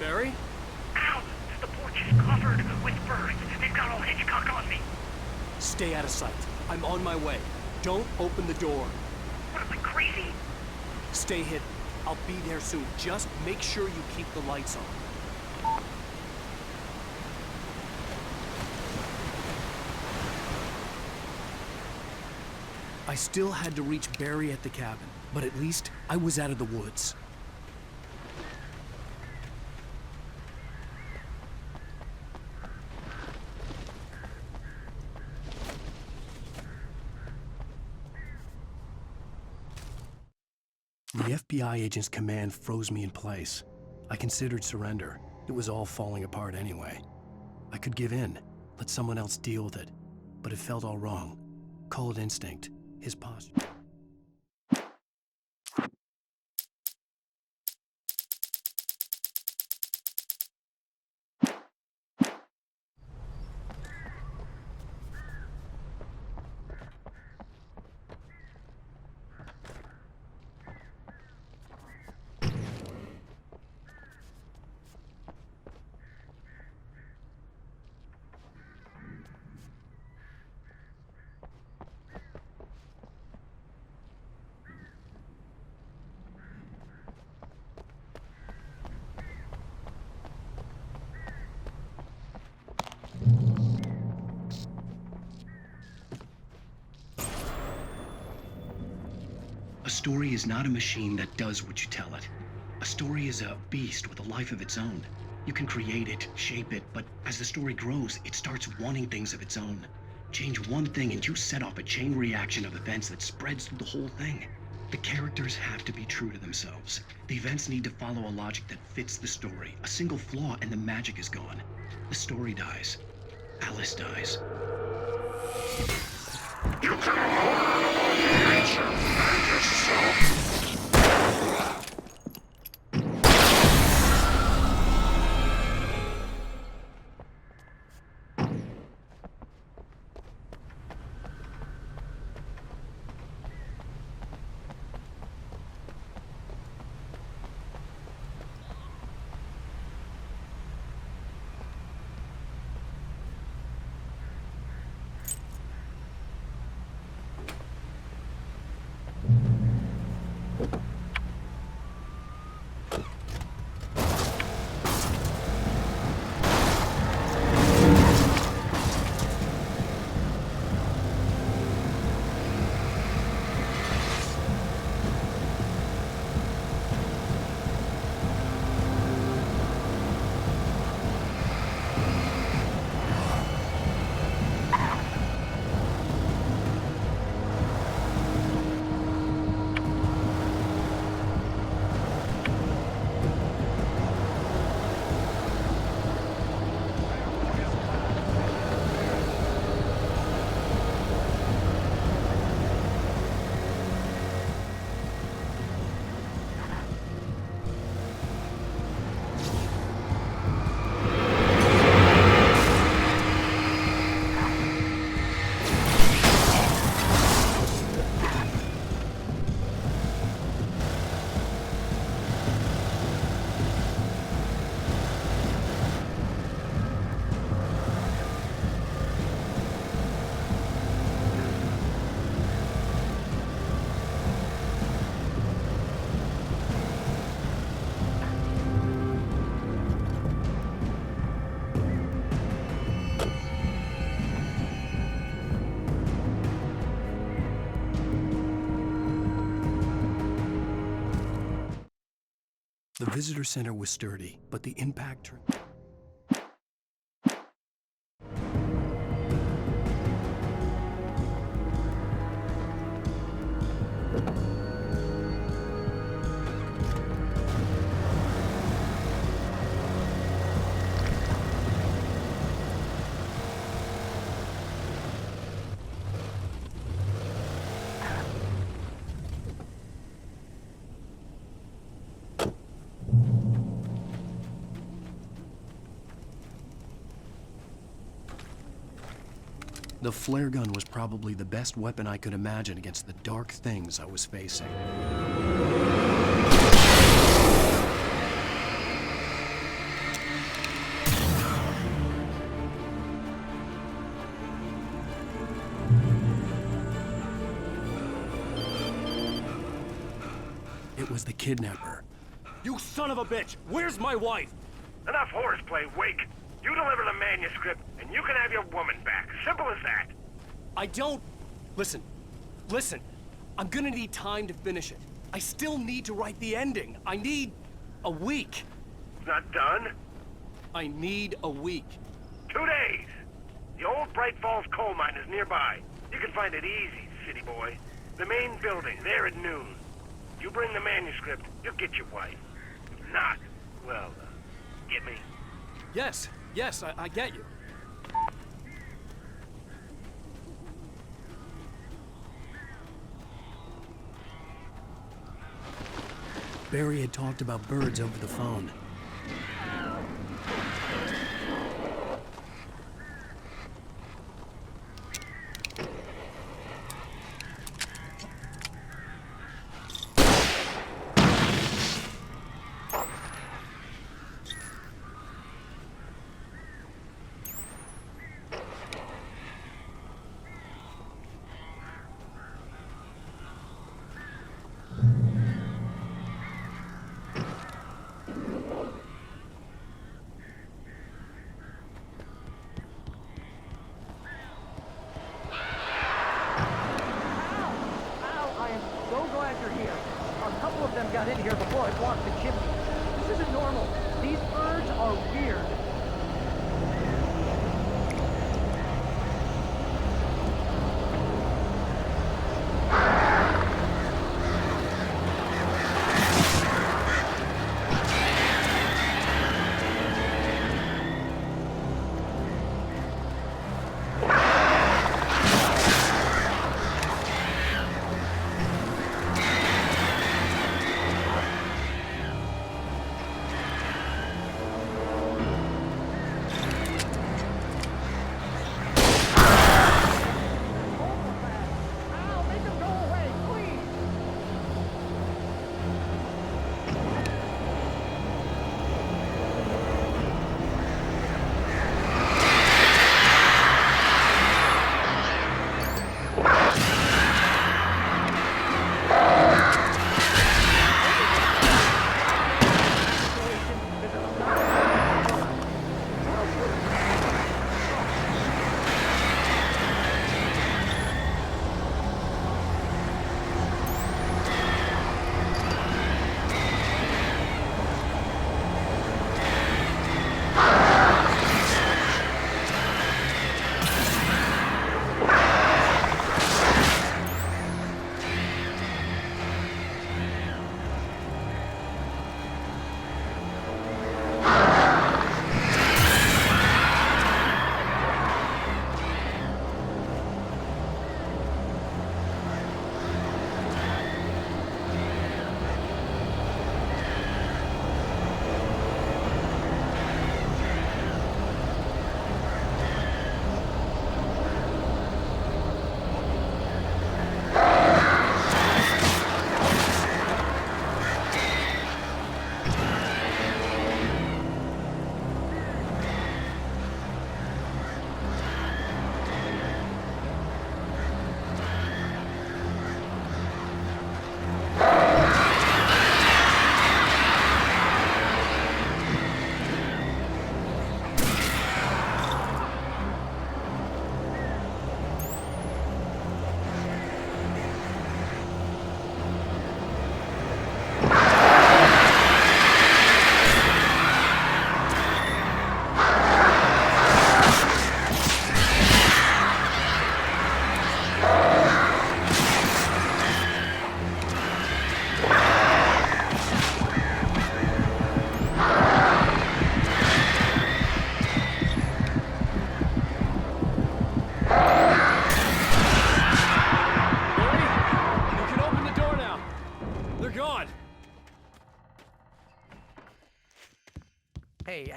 Barry? Ow! The porch is covered with birds. They've got all Hitchcock on me. Stay out of sight. I'm on my way. Don't open the door. What am I, crazy? Stay hidden. I'll be there soon. Just make sure you keep the lights on. I still had to reach Barry at the cabin, but at least I was out of the woods. The FBI agent's command froze me in place. I considered surrender. It was all falling apart anyway. I could give in, let someone else deal with it, but it felt all wrong. Call it instinct, his posture. A story is not a machine that does what you tell it. A story is a beast with a life of its own. You can create it, shape it, but as the story grows, it starts wanting things of its own. Change one thing and you set off a chain reaction of events that spreads through the whole thing. The characters have to be true to themselves. The events need to follow a logic that fits the story. A single flaw and the magic is gone. The story dies. Alice dies. You cannot hold The visitor center was sturdy, but the impact... The flare gun was probably the best weapon I could imagine against the dark things I was facing. It was the kidnapper. You son of a bitch! Where's my wife? Enough horseplay, Wake. You deliver the manuscript, and you can have your woman back. Simple as that. I don't... Listen. I'm gonna need time to finish it. I still need to write the ending. I need... a week. Not done? I need a week. 2 days. The old Bright Falls coal mine is nearby. You can find it easy, city boy. The main building, there at noon. You bring the manuscript, you'll get your wife. If not, well, get me? Yes, I get you. Barry had talked about birds over the phone. Got in here before I blocked the chimney. This isn't normal. These birds are weird.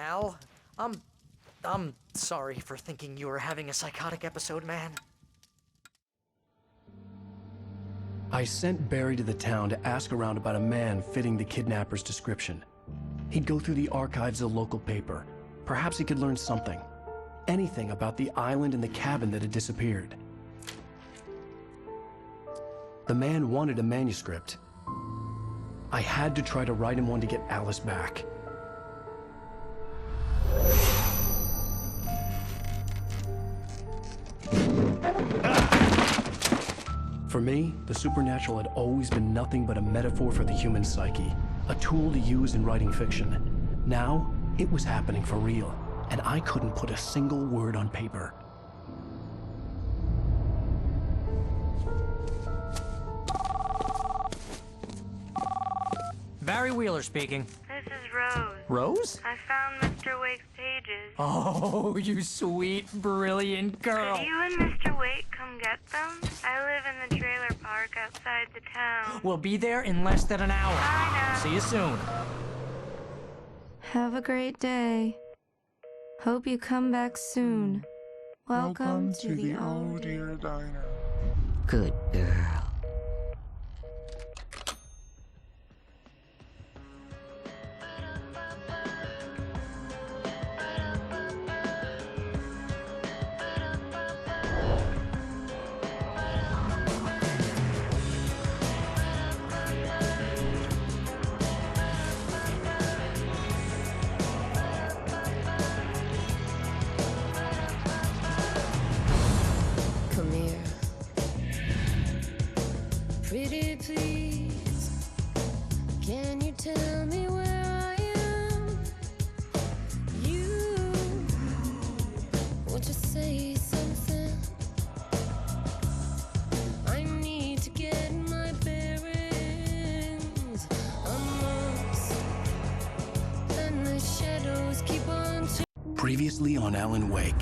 Al. I'm sorry for thinking you were having a psychotic episode, man. I sent Barry to the town to ask around about a man fitting the kidnapper's description. He'd go through the archives of the local paper. Perhaps he could learn something. Anything about the island and the cabin that had disappeared. The man wanted a manuscript. I had to try to write him one to get Alice back. For me, the supernatural had always been nothing but a metaphor for the human psyche, a tool to use in writing fiction. Now, it was happening for real, and I couldn't put a single word on paper. Barry Wheeler speaking. This is Rose. Rose? I found Mr. Wake's pages. Oh, you sweet, brilliant girl. Could you and Mr. Wake come get them? I live in the trailer park outside the town. We'll be there in less than an hour. I know. See you soon. Have a great day. Hope you come back soon. Welcome to the Oh Dear Diner. Good girl. Come here. Pretty please, can you tell me where I am? You, won't you say something? I need to get my bearings amongst, and the shadows keep on. Previously on Alan Wake.